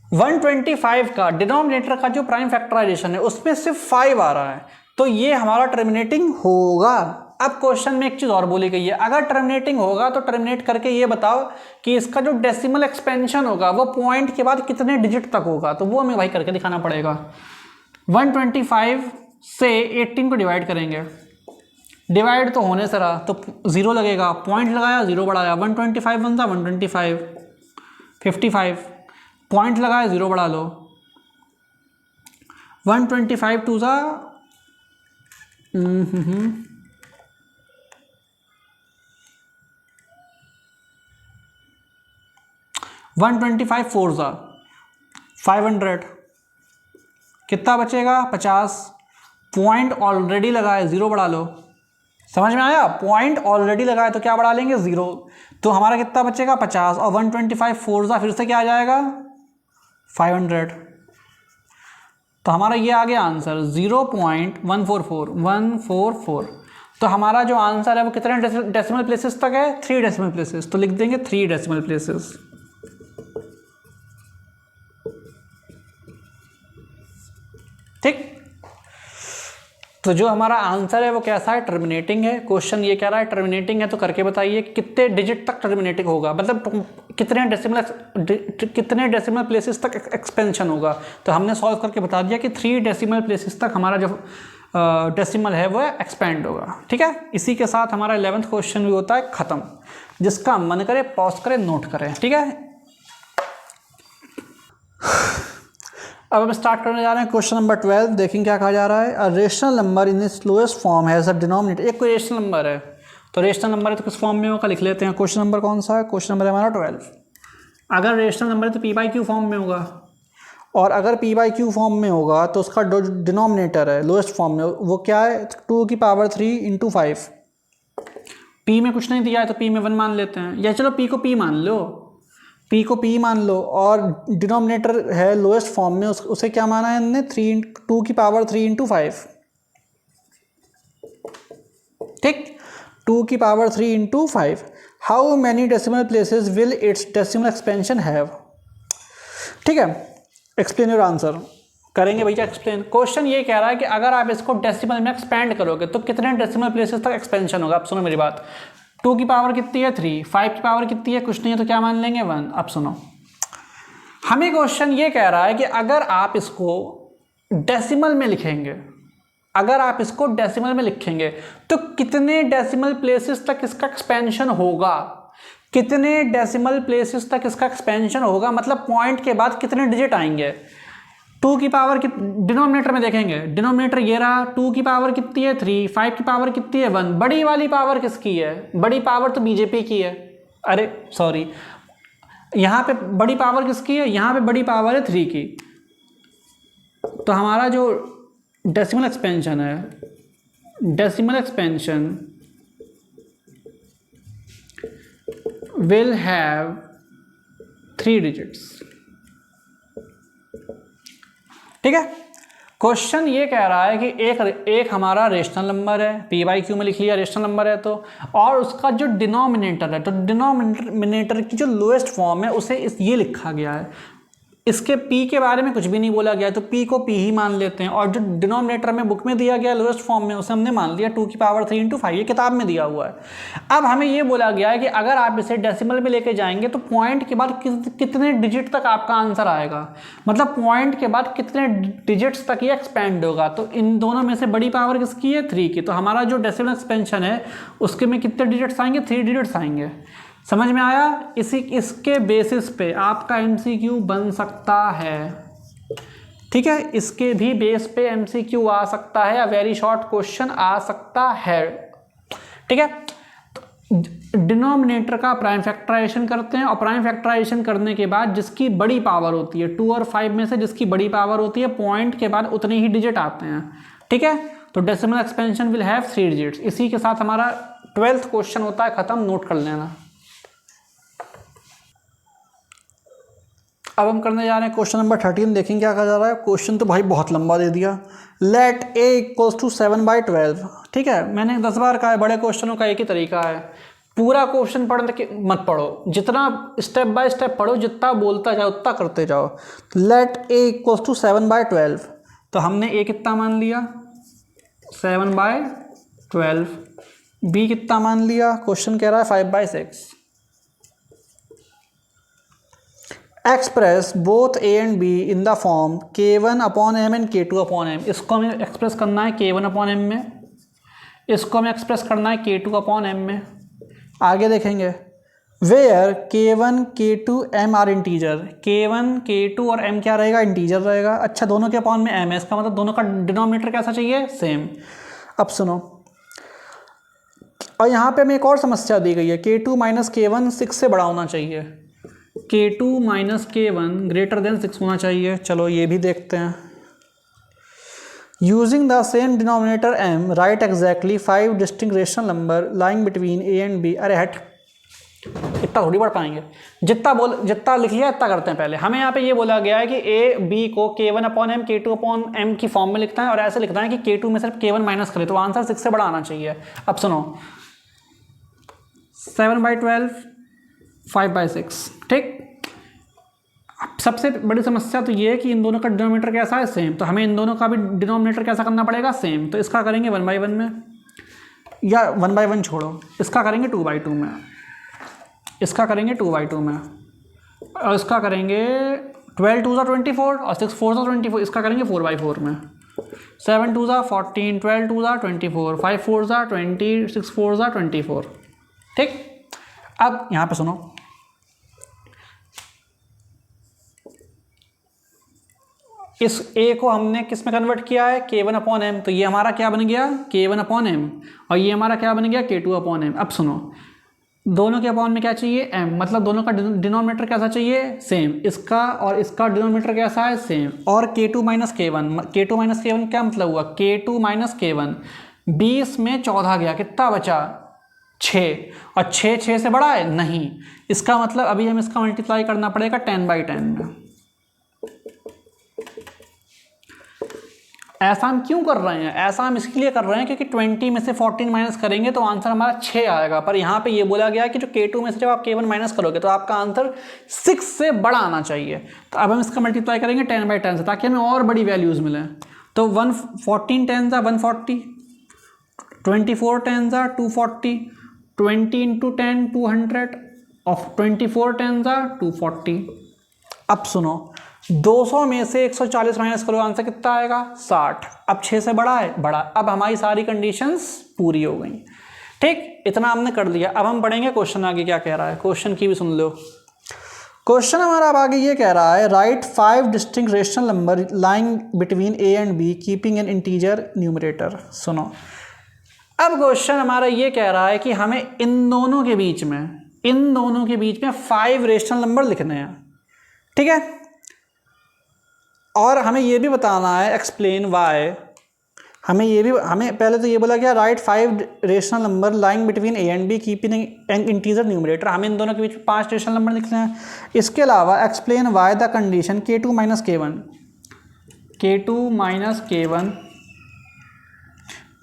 125 का डिनोमिनेटर का जो प्राइम फैक्टराइजेशन है उसमें सिर्फ 5 आ रहा है, तो ये हमारा टर्मिनेटिंग होगा। अब क्वेश्चन में एक चीज और बोली गई है, अगर टर्मिनेटिंग होगा तो टर्मिनेट करके ये बताओ कि इसका जो डेसिमल एक्सपेंशन होगा वो पॉइंट के बाद कितने डिजिट तक होगा, तो वो हमें भाई करके दिखाना पड़ेगा। 125 से 18 को डिवाइड करेंगे, डिवाइड तो होने से रहा तो 0 लगेगा, पॉइंट लगाया 0 बढ़ाया, 125 बनता 125, 55 पॉइंट लगाया 0 बढ़ा लो, 125 2 सा 125 4 सा 500, कितना बचेगा 50, पॉइंट ऑलरेडी लगाए 0 बढ़ा लो, समझ में आया, पॉइंट ऑलरेडी लगाए तो क्या बढ़ा लेंगे 0, तो हमारा कितना बचेगा 50, और 125 4 सा फिर से क्या आ जाएगा 500, तो हमारा ये आ गया आंसर 0.144। तो हमारा जो आंसर है वो कितने डेसिमल प्लेसेस तक है, 3 डेसिमल प्लेसेस, तो लिख देंगे 3 डेसिमल प्लेसेस। ठीक, तो जो हमारा आंसर है वो कैसा है, टर्मिनेटिंग है। क्वेश्चन ये कह रहा है टर्मिनेटिंग है, तो करके बताइए कितने डिजिट तक टर्मिनेटिंग होगा, मतलब कितने डेसिमल प्लेसेस तक एक्सपेंशन होगा। तो हमने सॉल्व करके बता दिया कि 3 डेसिमल प्लेसेस तक हमारा जो डेसिमल है वो एक्सपेंड होगा। ठीक है, इसी के साथ हमारा 11th क्वेश्चन भी होता है खत्म। जिसका मन करे पॉज करें, नोट करें। ठीक है, अब हम स्टार्ट करने जा रहे हैं क्वेश्चन नंबर 12। देखेंगे क्या कहा जा रहा है। अ rational number in its lowest form has a denominator. एक कोई रेशनल नंबर है तो रेशनल नंबर है तो किस फॉर्म में होगा लिख लेते हैं। क्वेश्चन नंबर कौन सा है, क्वेश्चन नंबर है हमारा 12। अगर रेशनल नंबर है तो p/q फॉर्म में होगा, और अगर p/q फॉर्म में होगा तो उसका डिनोमिनेटर है लोएस्ट फॉर्म में, वो क्या है 2⁵ × 5। p में कुछ नहीं दिया है तो p में 1 मान लेते हैं, या चलो p को p मान लो, p को p मान लो, और डिनोमिनेटर है लोएस्ट फॉर्म में, उसे क्या माना है हमने 2⁵ × 5। ठीक, 2⁵ × 5। How many decimal places will it's decimal expansion have. ठीक है, एक्सप्लेन योर आंसर करेंगे भैया एक्सप्लेन। क्वेश्चन ये कह रहा है कि अगर आप इसको डेसिमल में एक्सपेंड करोगे तो कितने डेसिमल प्लेसेस तक एक्सपेंशन होगा। अब सुनो मेरी बात, 2 की पावर कितनी है 3, 5 की पावर कितनी है कुछ नहीं है तो क्या मान लेंगे 1। अब सुनो, हमें क्वेश्चन ये कह रहा है कि अगर आप इसको डेसिमल में लिखेंगे, अगर आप इसको डेसिमल में लिखेंगे तो कितने डेसिमल प्लेसेस तक इसका एक्सपेंशन होगा, कितने डेसिमल प्लेसेस तक इसका एक्सपेंशन होगा, मतलब पॉइंट के बाद कितने डिजिट आएंगे। 2 की पावर की डिनोमिनेटर में देखेंगे, डिनोमिनेटर ये रहा, 2 की पावर कितनी है 3, 5 की पावर कितनी है 1। बड़ी वाली पावर किसकी है, बड़ी पावर तो बीजेपी की है, अरे सॉरी यहाँ पे बड़ी पावर किसकी है, यहाँ पे बड़ी पावर है 3 की। तो हमारा जो डेसिमल एक्सपेंशन है, decimal expansion will have 3 digits. ठीक है, क्वेश्चन ये कह रहा है कि एक हमारा रेशनल नंबर है, p/q में लिख लिया रेशनल नंबर है तो, और उसका जो डिनोमिनेटर है, तो डिनोमिनेटर की जो लोएस्ट फॉर्म है उसे ये लिखा गया है। इसके p के बारे में कुछ भी नहीं बोला गया तो p को p ही मान लेते हैं, और जो डिनोमिनेटर में बुक में दिया गया लोएस्ट फॉर्म में उसे हमने मान लिया 2⁵ × 5, ये किताब में दिया हुआ है। अब हमें ये बोला गया है कि अगर आप इसे डेसिमल में लेके जाएंगे तो पॉइंट के बाद कितने डिजिट तक आपका आंसर आएगा, मतलब पॉइंट के बाद कितने डिजिट्स तक ये एक्सपेंड होगा। तो इन दोनों में से बड़ी पावर किसकी है 3 की, तो हमारा जो डेसिमल एक्सपेंशन है उसके में कितने डिजिट्स आएंगे 3 डिजिट्स आएंगे। समझ में आया, इसके बेसिस पे आपका MCQ बन सकता है। ठीक है, इसके भी बेस पे MCQ आ सकता है या वेरी शॉर्ट क्वेश्चन आ सकता है। ठीक है, डिनोमिनेटर का प्राइम फैक्टराइजेशन करते हैं, और प्राइम फैक्टराइजेशन करने के बाद जिसकी बड़ी पावर होती है 2 और 5 में से जिसकी बड़ी पावर होती है, पॉइंट के बाद उतने ही डिजिट आते हैं। ठीक है, तो decimal expansion will have 3 digits. इसी के साथ हमारा 12th क्वेश्चन होता है खत्म, नोट कर लेना। अब हम करने जा रहे हैं क्वेश्चन नंबर 13। देखेंगे क्या कहा जा रहा है। क्वेश्चन तो भाई बहुत लंबा दे दिया। Let a = 7/12। ठीक है, मैंने 10 बार कहा है बड़े क्वेश्चनों का एक ही तरीका है, पूरा क्वेश्चन पढ़ने के मत पढ़ो, जितना स्टेप बाय स्टेप पढ़ो, जितना बोलता जाओ उतना करते जाओ। लेट a = 7/12, तो हमने a कितना मान लिया 7/12, b कितना मान लिया, क्वेश्चन कह रहा है 5/6। Express both a and b in the form k1/m and k2/m। इसको हमें एक्सप्रेस करना है k1/m में, इसको हमें एक्सप्रेस करना है k2/m में। आगे देखेंगे, where k1 k2 m are integer, k1 k2 और m क्या रहेगा इंटीजर रहेगा। अच्छा, दोनों के अपॉन में m है, इसका मतलब दोनों का डिनोमिनेटर कैसा चाहिए सेम। अब सुनो, और यहाँ पे हमें एक और समस्या दी गई है, k2 - k1 6 से बड़ा होना चाहिए, k2 - k1 > 6 होना चाहिए। चलो ये भी देखते हैं। Using the same denominator m right exactly 5 distinct rational number lying between a and b। अरे हट, इतना थोड़ी पढ़ पाएंगे, जितना लिख लिया इतना करते हैं। पहले हमें यहाँ पे ये बोला गया है कि a b को k1/m k2/m की फॉर्म में लिखता है, और ऐसे लिखता है कि k2 में सिर्फ k1 माइनस करे, तो आंसर 6 से बड़ा आना चाहिए। अब सुनो, 7/12 5/6। ठीक, सबसे बड़ी समस्या तो ये है कि इन दोनों का डिनोमिनेटर कैसा है सेम, तो हमें इन दोनों का भी डिनोमिनेटर कैसा करना पड़ेगा सेम। तो इसका करेंगे 1/1 में, या 1/1 छोड़ो, इसका करेंगे 2/2 में, इसका करेंगे 2/2 में, और इसका करेंगे 12 2 24 और 6 4 24, इसका करेंगे 4/4 में। 7 2 14, 12 2 24, 5 4 20, 6 4 24। ठीक, अब यहाँ पे सुनो, इस a को हमने किस में कन्वर्ट किया है, k1/m, तो ये हमारा क्या बन गया, k1/m, और ये हमारा क्या बन गया, k2/m। अब सुनो, दोनों के अपॉन में क्या चाहिए, m, मतलब दोनों का डिनोमिनेटर कैसा चाहिए, सेम, इसका और इसका डिनोमिनेटर कैसा है, सेम। और k2 - k1 क्या मतलब हुआ, k2 - k1, 20 में 14 गया, कितना बचा, 6, और 6 से बड़ा है नहीं, इसका मतलब अभी हम इसका मल्टीप्लाई करना पड़ेगा 10/10 में। ऐसा हम क्यों कर रहे हैं, ऐसा हम इसलिए कर रहे हैं क्योंकि 20 में से 14 माइनस करेंगे तो आंसर हमारा 6 आएगा, पर यहाँ पे ये बोला गया है कि जो k2 में से जब आप k1 माइनस करोगे तो आपका आंसर 6 से बड़ा आना चाहिए। तो अब हम इसका मल्टीप्लाई करेंगे 10/10 से, ताकि हमें और बड़ी वैल्यूज़ मिलें। तो 14 10 140, 24 10 240, 20 × 10 200, और 24 10 240। अब सुनो, 200 में से 140 माइनस करो, आंसर कितना आएगा, 60। अब 6 से बड़ा है, बड़ा। अब हमारी सारी कंडीशंस पूरी हो गई। ठीक, इतना हमने कर दिया। अब हम पढ़ेंगे क्वेश्चन आगे क्या कह रहा है, क्वेश्चन की भी सुन लो। क्वेश्चन हमारा अब आगे ये कह रहा है, right 5 distinct rational number lying between a and b keeping an integer numerator. सुनो, अब क्वेश्चन हमारा ये कह रहा है कि हमें इन दोनों के बीच में 5 रेशनल नंबर लिखने हैं, ठीक है, और हमें ये भी बताना है, एक्सप्लेन वाई। हमें पहले तो ये बोला गया, right 5 rational number lying between a and b keeping an integer numerator. हमें इन दोनों के बीच में 5 रेशनल नंबर लिखने हैं। इसके अलावा explain why the condition k2 - k1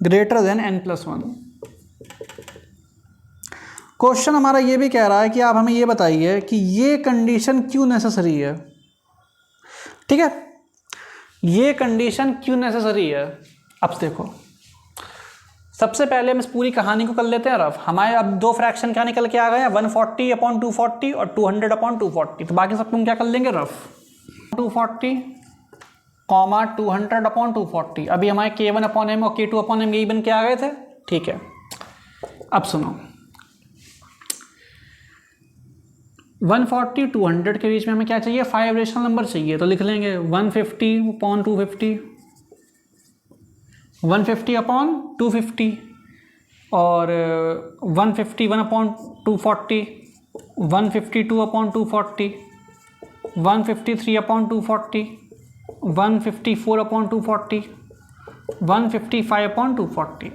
greater than n+1। Question हमारा ये भी कह रहा है कि आप हमें ये बताइए कि ये कंडीशन क्यों नेसेसरी है, ठीक है, ये कंडीशन क्यों नेसेसरी है। अब देखो, सबसे पहले हम इस पूरी कहानी को कर लेते हैं रफ। हमारे अब 2 फ्रैक्शन क्या निकल के आ गए हैं, 140/240 और 200/240। तो बाकी सब तुम क्या कर लेंगे, रफ 240, 200/240। अभी हमारे k1/m और k2/m यही बन के आ गए थे, ठीक है। अब सुनो, 140 200 के बीच में हमें क्या चाहिए, 5 रेशनल नंबर चाहिए। तो लिख लेंगे 150/250, 150/250, और 151/240, 152/240, 153/240, 154/240, 155/240।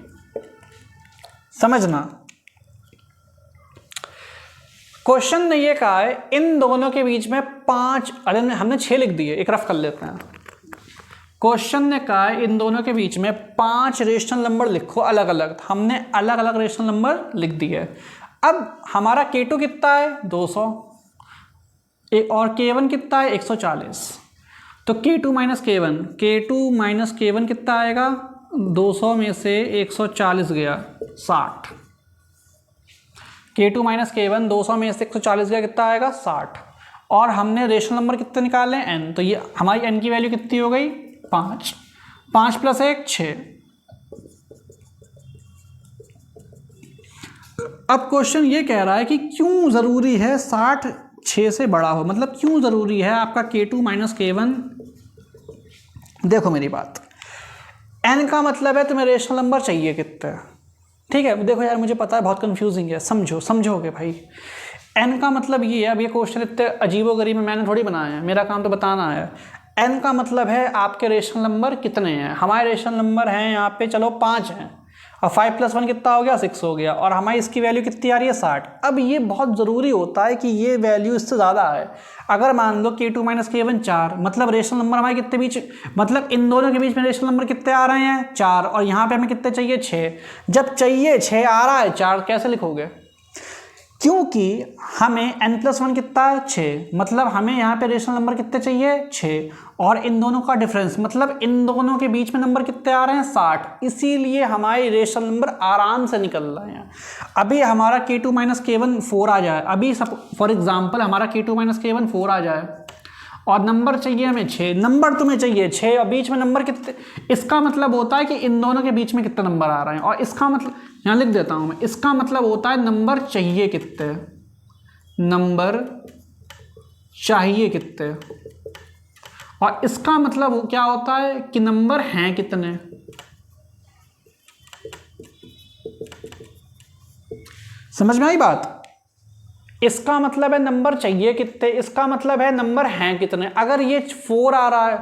समझना, क्वेश्चन ने ये कहा है इन दोनों के बीच में 5, अरे हमने 6 लिख दिए, एक रफ कर लेते हैं। क्वेश्चन ने कहा है इन दोनों के बीच में 5 रेशनल नंबर लिखो अलग अलग। हमने अलग अलग रेशनल नंबर लिख दिए। अब हमारा k2 कितना है, 200, और k1 कितना है, 140। तो k2 - k1 कितना आएगा, 200 में से 140 गया, 60। k2 - k1 200 में से 140 गया, कितना आएगा, 60। और हमने रेशनल नंबर कितने निकाले, n, तो ये हमारी n की वैल्यू कितनी हो गई, 5। 5 + 1 6। अब क्वेश्चन ये कह रहा है कि क्यों ज़रूरी है 60 6 से बड़ा हो, मतलब क्यों ज़रूरी है आपका k2 - k1। देखो मेरी बात, n का मतलब है तुम्हें रेशनल नंबर चाहिए कितने, ठीक है। देखो यार, मुझे पता है बहुत कंफ्यूजिंग है, समझोगे भाई। n का मतलब ये है, अब ये क्वेश्चन इतने अजीबोगरीब में मैंने थोड़ी बनाया है, मेरा काम तो बताना है। n का मतलब है आपके रेशनल नंबर कितने हैं। हमारे रेशनल नंबर हैं यहाँ पे, चलो 5 हैं, और 5 + 1 कितना हो गया, 6 हो गया, और हमारी इसकी वैल्यू कितनी आ रही है, 60। अब ये बहुत ज़रूरी होता है कि ये वैल्यू इससे ज़्यादा है। अगर मान लो k2 - k1 4, मतलब रेशनल नंबर हमारे कितने बीच, मतलब इन दोनों के बीच में रेशनल नंबर कितने आ रहे हैं, 4, और यहाँ पे हमें कितने चाहिए, 6। जब चाहिए 6 आ रहा है, 4 कैसे लिखोगे, क्योंकि हमें n+1 कितना है, 6, मतलब हमें यहाँ पे रेशनल नंबर कितने चाहिए, 6, और इन दोनों का डिफरेंस, मतलब इन दोनों के बीच में नंबर कितने आ रहे हैं, 60, इसीलिए हमारे रेशनल नंबर आराम से निकल रहे हैं। अभी हमारा k2 - k1 4 आ जाए, अभी फॉर एग्जांपल हमारा k2 - k1 4 आ जाए, और नंबर चाहिए हमें 6, नंबर तुम्हें चाहिए 6, और बीच में नंबर कितने, इसका मतलब होता है कि इन दोनों के बीच में कितने नंबर आ रहे हैं, और इसका मतलब यहाँ लिख देता हूँ मैं, इसका मतलब होता है नंबर चाहिए कितने, नंबर चाहिए कितने। और इसका मतलब क्या होता है कि नंबर हैं कितने। समझ में आई बात? इसका मतलब है नंबर चाहिए कितने, इसका मतलब है नंबर हैं कितने। अगर ये 4 आ रहा है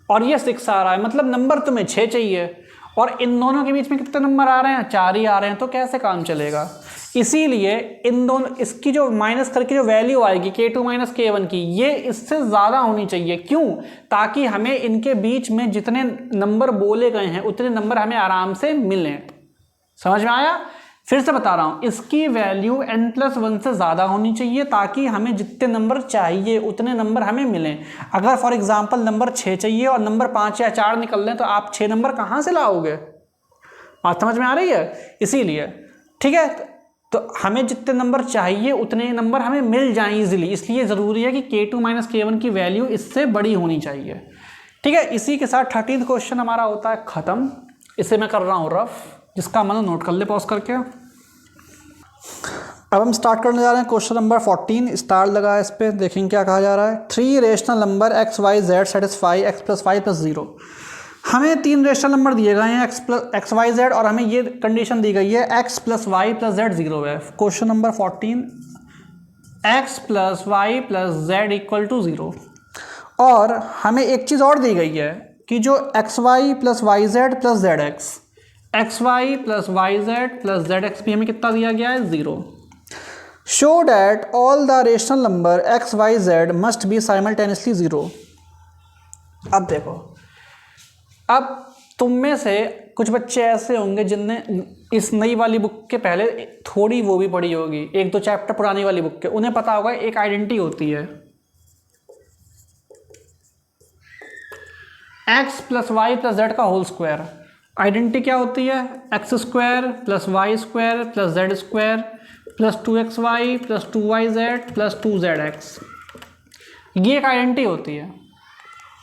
और ये 6 आ रहा है, मतलब नंबर तुम्हें 6 चाहिए, और इन दोनों के बीच में कितने नंबर आ रहे हैं, 4 ही आ रहे हैं, तो कैसे काम चलेगा। इसीलिए इन दोनों, इसकी जो माइनस करके जो वैल्यू आएगी k2 माइनस k1 की, ये इससे ज़्यादा होनी चाहिए। क्यों? ताकि हमें इनके बीच में जितने नंबर बोले गए हैं उतने नंबर हमें आराम से मिलें। समझ में आया? फिर से बता रहा हूं, इसकी वैल्यू n+1 से ज़्यादा होनी चाहिए ताकि हमें जितने नंबर चाहिए उतने नंबर हमें मिलें। अगर फॉर एग्जांपल नंबर 6 चाहिए और नंबर 5 या 4 निकल लें तो आप 6 नंबर कहाँ से लाओगे? बात समझ में आ रही है? इसीलिए ठीक है, तो हमें जितने नंबर चाहिए उतने नंबर हमें मिल जाएं इजीली। इसलिए ज़रूरी है कि k2 माइनस k1 की वैल्यू इससे बड़ी होनी चाहिए। ठीक है, इसी के साथ 13th क्वेश्चन हमारा होता है ख़त्म। इसे मैं कर रहा हूँ रफ, जिसका मतलब नोट कर ले पॉज करके। अब हम स्टार्ट करने जा रहे हैं क्वेश्चन नंबर 14। स्टार लगा है इस पर, देखेंगे क्या कहा जा रहा है। 3 rational number x y z satisfy x+y+0। हमें 3 रेशनल नंबर दिए गए हैं x y z, और हमें ये कंडीशन दी गई है x+y+z 0 है। Question number 14, x+y+z = 0। और हमें एक चीज़ और दी गई है कि जो xy+yz+zx, xy+yz+zx भी हमें कितना दिया गया है, 0। Show that all the rational number x y z must be simultaneously 0। अब देखो, अब तुम में से कुछ बच्चे ऐसे होंगे जिनने इस नई वाली बुक के पहले थोड़ी वो भी पढ़ी होगी, 1-2 चैप्टर पुरानी वाली बुक के, उन्हें पता होगा एक आइडेंटिटी होती है x+y+z का होल स्क्वायर। आइडेंटिटी क्या होती है? x² + y² + z² + 2xy + 2yz + 2zx। ये एक आइडेंटिटी होती है।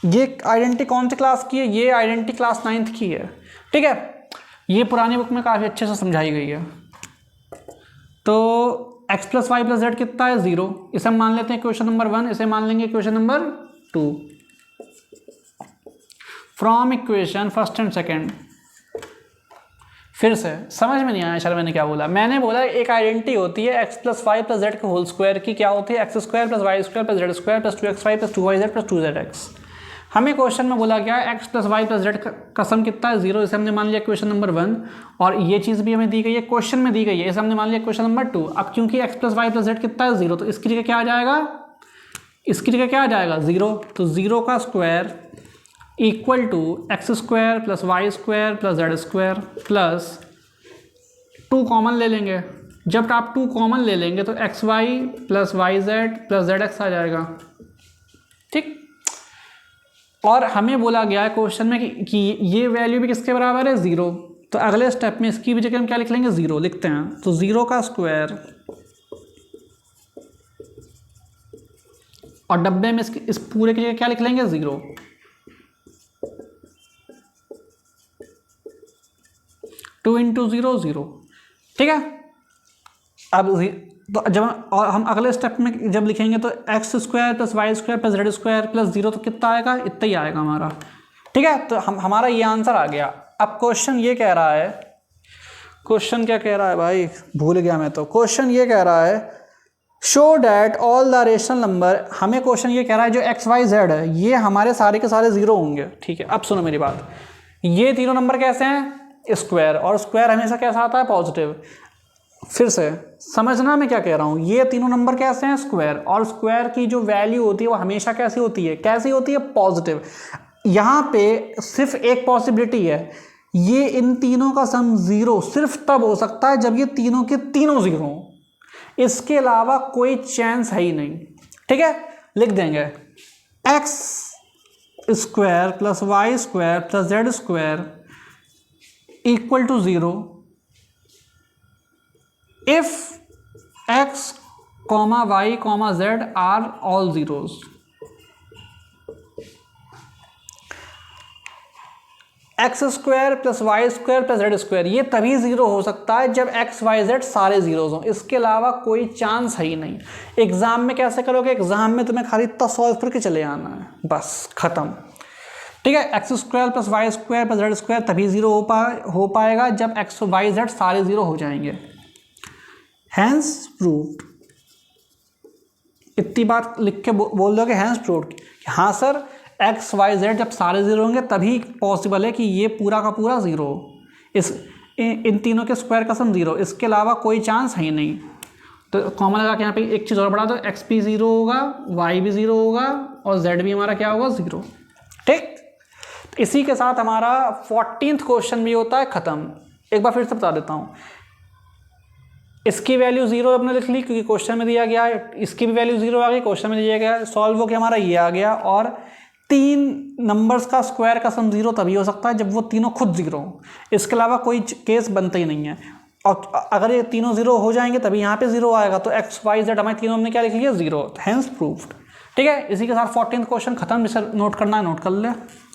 ये आइडेंटिटी कौन सी क्लास की है? ये आइडेंटिटी क्लास 9th की है। ठीक है, ये पुरानी बुक में काफ़ी अच्छे से समझाई गई है। तो x+y+z कितना है, 0। इसे हम मान लेते हैं क्वेश्चन नंबर 1, इसे मान लेंगे question number 2। From equation first and second. फिर से समझ में नहीं आया शायद मैंने क्या बोला। मैंने बोला एक आइडेंटिटी होती है x+y+z के होल स्क्वायर की, क्या होती है, x² + y² + z² + 2xy + 2yz + 2zx। हमें क्वेश्चन में बोला गया x+y+z का सम कितना है, 0। इसे हमने मान लिया क्वेश्चन नंबर 1, और ये चीज़ भी हमें दी गई है, क्वेश्चन में दी गई है, इसे हमने मान लिया क्वेश्चन नंबर 2। अब क्योंकि x+y+z कितना है, 0, तो इसकी जगह क्या आ जाएगा, इसकी जगह क्या आ जाएगा, 0। तो 0 का square equal to x² + y² + z² plus 2 common ले लेंगे। जब आप 2 कॉमन ले लेंगे तो xy + yz + zx आ जाएगा। ठीक, और हमें बोला गया है क्वेश्चन में कि ये वैल्यू भी किसके बराबर है, 0। तो अगले स्टेप में इसकी भी जगह हम क्या लिख लेंगे, 0 लिखते हैं। तो 0 का स्क्वायर, और डब्बे में इस पूरे की जगह क्या लिख लेंगे, 0। Two into 0 0। ठीक है, अब तो जब हम अगले स्टेप में जब लिखेंगे तो x² + y² + z² + 0, तो कितना आएगा, इतना ही आएगा हमारा। ठीक है, तो हमारा ये आंसर आ गया। अब क्वेश्चन ये कह रहा है, क्वेश्चन क्या कह रहा है भाई, भूल गया मैं तो। क्वेश्चन ये कह रहा है show that all the rational number. हमें क्वेश्चन ये कह रहा है जो x y z है ये हमारे सारे के सारे 0 होंगे। ठीक है, अब सुनो मेरी बात, ये तीनों नंबर कैसे हैं, स्क्वायर, और स्क्वायर हमेशा कैसा आता है, पॉजिटिव। फिर से समझना मैं क्या कह रहा हूँ, ये तीनों नंबर कैसे हैं, स्क्वायर, और स्क्वायर की जो वैल्यू होती है वो हमेशा कैसी होती है, कैसी होती है, पॉजिटिव। यहाँ पे सिर्फ एक पॉसिबिलिटी है, ये इन तीनों का सम 0 सिर्फ तब हो सकता है जब ये तीनों के तीनों 0 हों, इसके अलावा कोई चांस है ही नहीं। ठीक है, लिख देंगे x² + y² + z² equal to 0 if x, y, z are all zeros। X square plus y square plus z square ये तभी ज़ीरो हो सकता है जब एक्स वाई जेड सारे ज़ीरोज़ हों, इसके अलावा कोई चांस है ही नहीं। एग्ज़ाम में कैसे करोगे, एग्ज़ाम में तुम्हें खाली इतना सॉल्व करके चले आना है, बस ख़त्म। ठीक है, x square plus y square plus z square तभी ज़ीरो हो पाएगा जब एक्स वाई जेड सारे ज़ीरो हो जाएंगे। Hence proved. इतनी बात लिख के बोल दोगे हैंस प्रूव्ड, हाँ सर एक्स वाई जेड जब सारे ज़ीरो होंगे तभी पॉसिबल है कि ये पूरा का पूरा ज़ीरो हो, इन तीनों के स्क्वायर का सम ज़ीरो, इसके अलावा कोई चांस है ही नहीं। तो कॉमन लगा के यहाँ पे एक चीज़ और बढ़ा दो, एक्स भी ज़ीरो होगा, वाई भी ज़ीरो होगा और जेड भी हमारा क्या होगा, ज़ीरो। ठीक, इसी के साथ हमारा 14th क्वेश्चन भी होता है ख़त्म। एक बार फिर से बता देता हूँ, इसकी वैल्यू ज़ीरो अपने लिख ली क्योंकि क्वेश्चन में दिया गया है, इसकी भी वैल्यू ज़ीरो आ गई, क्वेश्चन में दिया गया है, सॉल्व हो के हमारा ये आ गया। और 3 नंबर्स का स्क्वायर का सम ज़ीरो तभी हो सकता है जब वो तीनों खुद ज़ीरो हो, इसके अलावा कोई केस बनता ही नहीं है। और अगर ये तीनों ज़ीरो हो जाएंगे तभी यहाँ पे ज़ीरो आएगा, तो एक्स वाई जेड हमारे तीनों में क्या लिख लिया, ज़ीरो, हैंस प्रूव्ड। ठीक है, इसी के साथ 14th क्वेश्चन खत्म। जिसे नोट करना है नोट कर ले,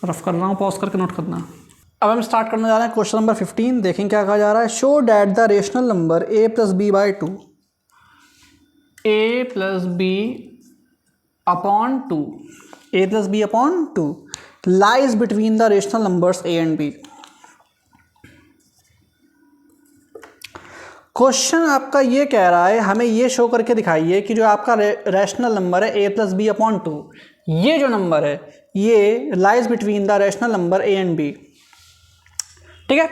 रफ कर रहा हूँ, पॉज करके नोट करना। अब हम स्टार्ट करने जा रहे हैं क्वेश्चन नंबर 15। देखें क्या कहा जा रहा है, show that the rational number a plus b by 2, a plus b upon 2, a plus b upon 2 lies between the rational numbers a and b। Question आपका ये कह रहा है, हमें ये शो करके दिखाइए कि जो आपका रैशनल नंबर है a प्लस बी अपॉन 2, ये जो नंबर है ये lies between the rational number a and b। ठीक है,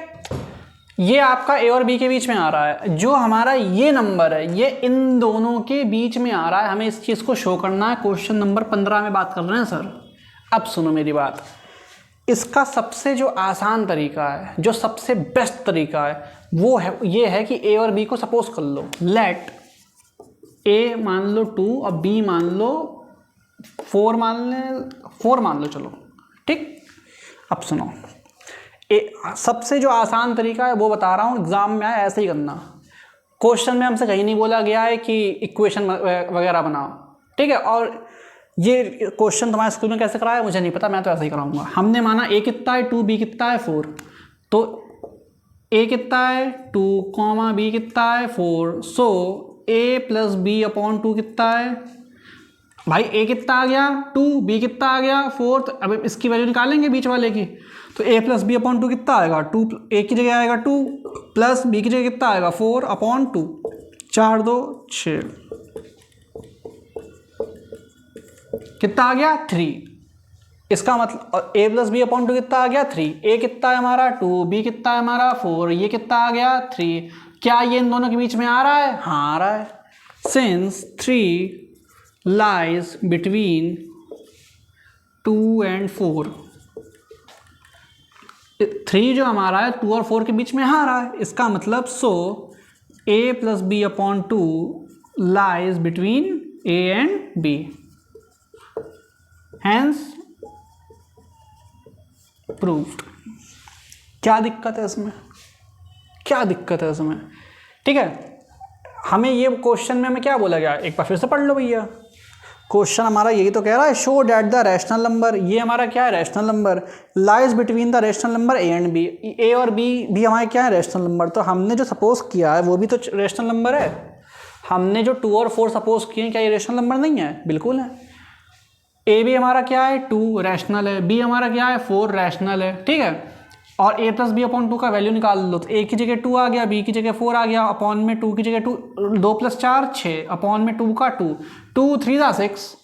ये आपका a और b के बीच में आ रहा है, जो हमारा ये नंबर है ये इन दोनों के बीच में आ रहा है, हमें इस चीज़ को शो करना है। क्वेश्चन नंबर 15 में बात कर रहे हैं सर। अब सुनो मेरी बात, इसका सबसे जो आसान तरीका है, जो सबसे बेस्ट तरीका है, वो है ये है कि a और b को सपोज कर लो, लेट a मान लो 2 और b मान लो 4 मान लो, चलो ठीक। अब सुनो, सबसे जो आसान तरीका है वो बता रहा हूँ, एग्जाम में आए ऐसे ही करना। क्वेश्चन में हमसे कहीं नहीं बोला गया है कि इक्वेशन वगैरह बनाओ, ठीक है। और ये क्वेश्चन तुम्हारे स्कूल में कैसे कराया मुझे नहीं पता, मैं तो ऐसे ही कराऊंगा। हमने माना a कितना है 2, b कितना है 4, तो a कितना है 2, b कितना है 4, सो a प्लस बी अपॉन 2 कितना है भाई, a कितना आ गया 2, b कितना आ गया 4, तो अब इसकी वैल्यू निकालेंगे बीच वाले की, तो a प्लस बी अपॉन 2 कितना आएगा 2, a की जगह आएगा 2 प्लस b की जगह कितना आएगा 4 अपॉन 2, 4 2 6, कितना आ गया 3। इसका मतलब a प्लस बी अपॉन 2 कितना आ गया 3, a कितना है हमारा 2, b कितना है हमारा 4, ये कितना आ गया 3। क्या ये इन दोनों के बीच में आ रहा है, हाँ आ रहा है। सिंस 3 lies between 2 and 4, 3 जो हमारा है 2 और 4 के बीच में आ रहा है, इसका मतलब so a plus b upon 2 lies between a and b, hence proved. क्या दिक्कत है इसमें, क्या दिक्कत है इसमें, ठीक है। हमें ये क्वेश्चन में हमें क्या बोला गया, एक बार फिर से पढ़ लो भैया। क्वेश्चन हमारा यही तो कह रहा है, show that the rational number, ये हमारा क्या है rational number, lies between the rational number A and B, A और बी भी हमारे क्या है रैशनल नंबर। तो हमने जो सपोज किया है वो भी तो रैशनल नंबर है। हमने जो 2 और 4 सपोज किए, क्या ये रैशनल नंबर नहीं है, बिल्कुल है। ए भी हमारा क्या है 2 रैशनल है, बी हमारा क्या है 4 रैशनल है, ठीक है। और a प्लस बी अपॉन 2 का वैल्यू निकाल लो, तो a की जगह 2 आ गया, b की जगह 4 आ गया, अपॉन में 2 की जगह 2 प्लस 4 6, अपॉन में 2 का 2 2 3 6,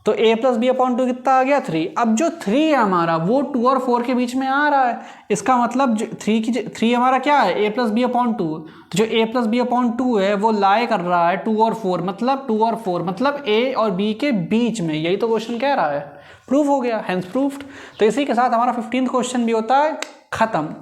तो a प्लस बी अपॉन 2 कितना आ गया 3। अब जो 3 है हमारा वो 2 और 4 के बीच में आ रहा है, इसका मतलब 3 हमारा क्या है a प्लस बी अपॉन 2, तो जो a प्लस बी अपॉन 2 है वो लाई कर रहा है 2 और 4, मतलब 2 और 4 मतलब a और b के बीच में, यही तो क्वेश्चन कह रहा है। प्रूफ हो गया, हैंस प्रूफ्ड। तो इसी के साथ हमारा 15th क्वेश्चन भी होता है खत्म।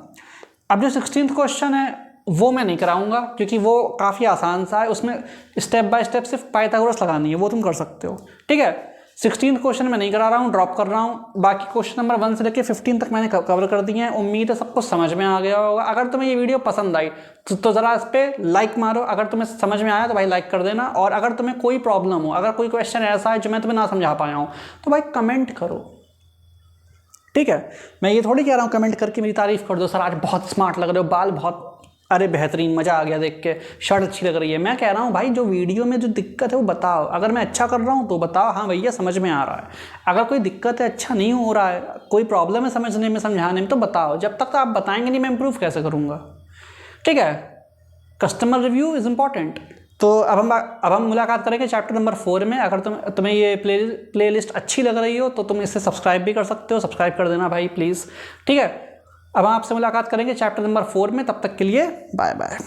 अब जो 16th क्वेश्चन है वो मैं नहीं कराऊंगा क्योंकि वो काफ़ी आसान सा है, उसमें स्टेप बाय स्टेप सिर्फ पाइथागोरस लगानी है, वो तुम कर सकते हो, ठीक है। 16th क्वेश्चन मैं नहीं करा रहा हूँ, ड्रॉप कर रहा हूँ। बाकी क्वेश्चन नंबर 1 से लेकर 15 तक मैंने कवर कर दिए हैं। उम्मीद है सबको समझ में आ गया होगा। अगर तुम्हें ये वीडियो पसंद आई तो ज़रा इस पर लाइक मारो, अगर तुम्हें समझ में आया तो भाई लाइक कर देना। और अगर तुम्हें कोई प्रॉब्लम हो, अगर कोई क्वेश्चन ऐसा है जो मैं तुम्हें ना समझा पाया हूँ, तो भाई कमेंट करो, ठीक है, मैं ये थोड़ी कह रहा हूँ कमेंट करके मेरी तारीफ़ कर दो, सर आज बहुत स्मार्ट लग रहे हो, बाल बहुत अरे बेहतरीन, मज़ा आ गया देख के, शर्ट अच्छी लग रही है। मैं कह रहा हूँ भाई जो वीडियो में जो दिक्कत है वो बताओ, अगर मैं अच्छा कर रहा हूँ तो बताओ हाँ भैया समझ में आ रहा है, अगर कोई दिक्कत है, अच्छा नहीं हो रहा है, कोई प्रॉब्लम है समझने में, समझाने में, तो बताओ। जब तक तो आप बताएंगे नहीं मैं इम्प्रूव कैसे करूँगा। ठीक है, कस्टमर रिव्यू इज़ इम्पॉर्टेंट। तो अब हम मुलाकात करेंगे चैप्टर नंबर 4 में। अगर तुम्हें ये प्लेलिस्ट अच्छी लग रही हो तो तुम इसे सब्सक्राइब भी कर सकते हो, सब्सक्राइब कर देना भाई प्लीज़। ठीक है, अब हम आपसे मुलाकात करेंगे चैप्टर नंबर 4 में, तब तक के लिए बाय बाय।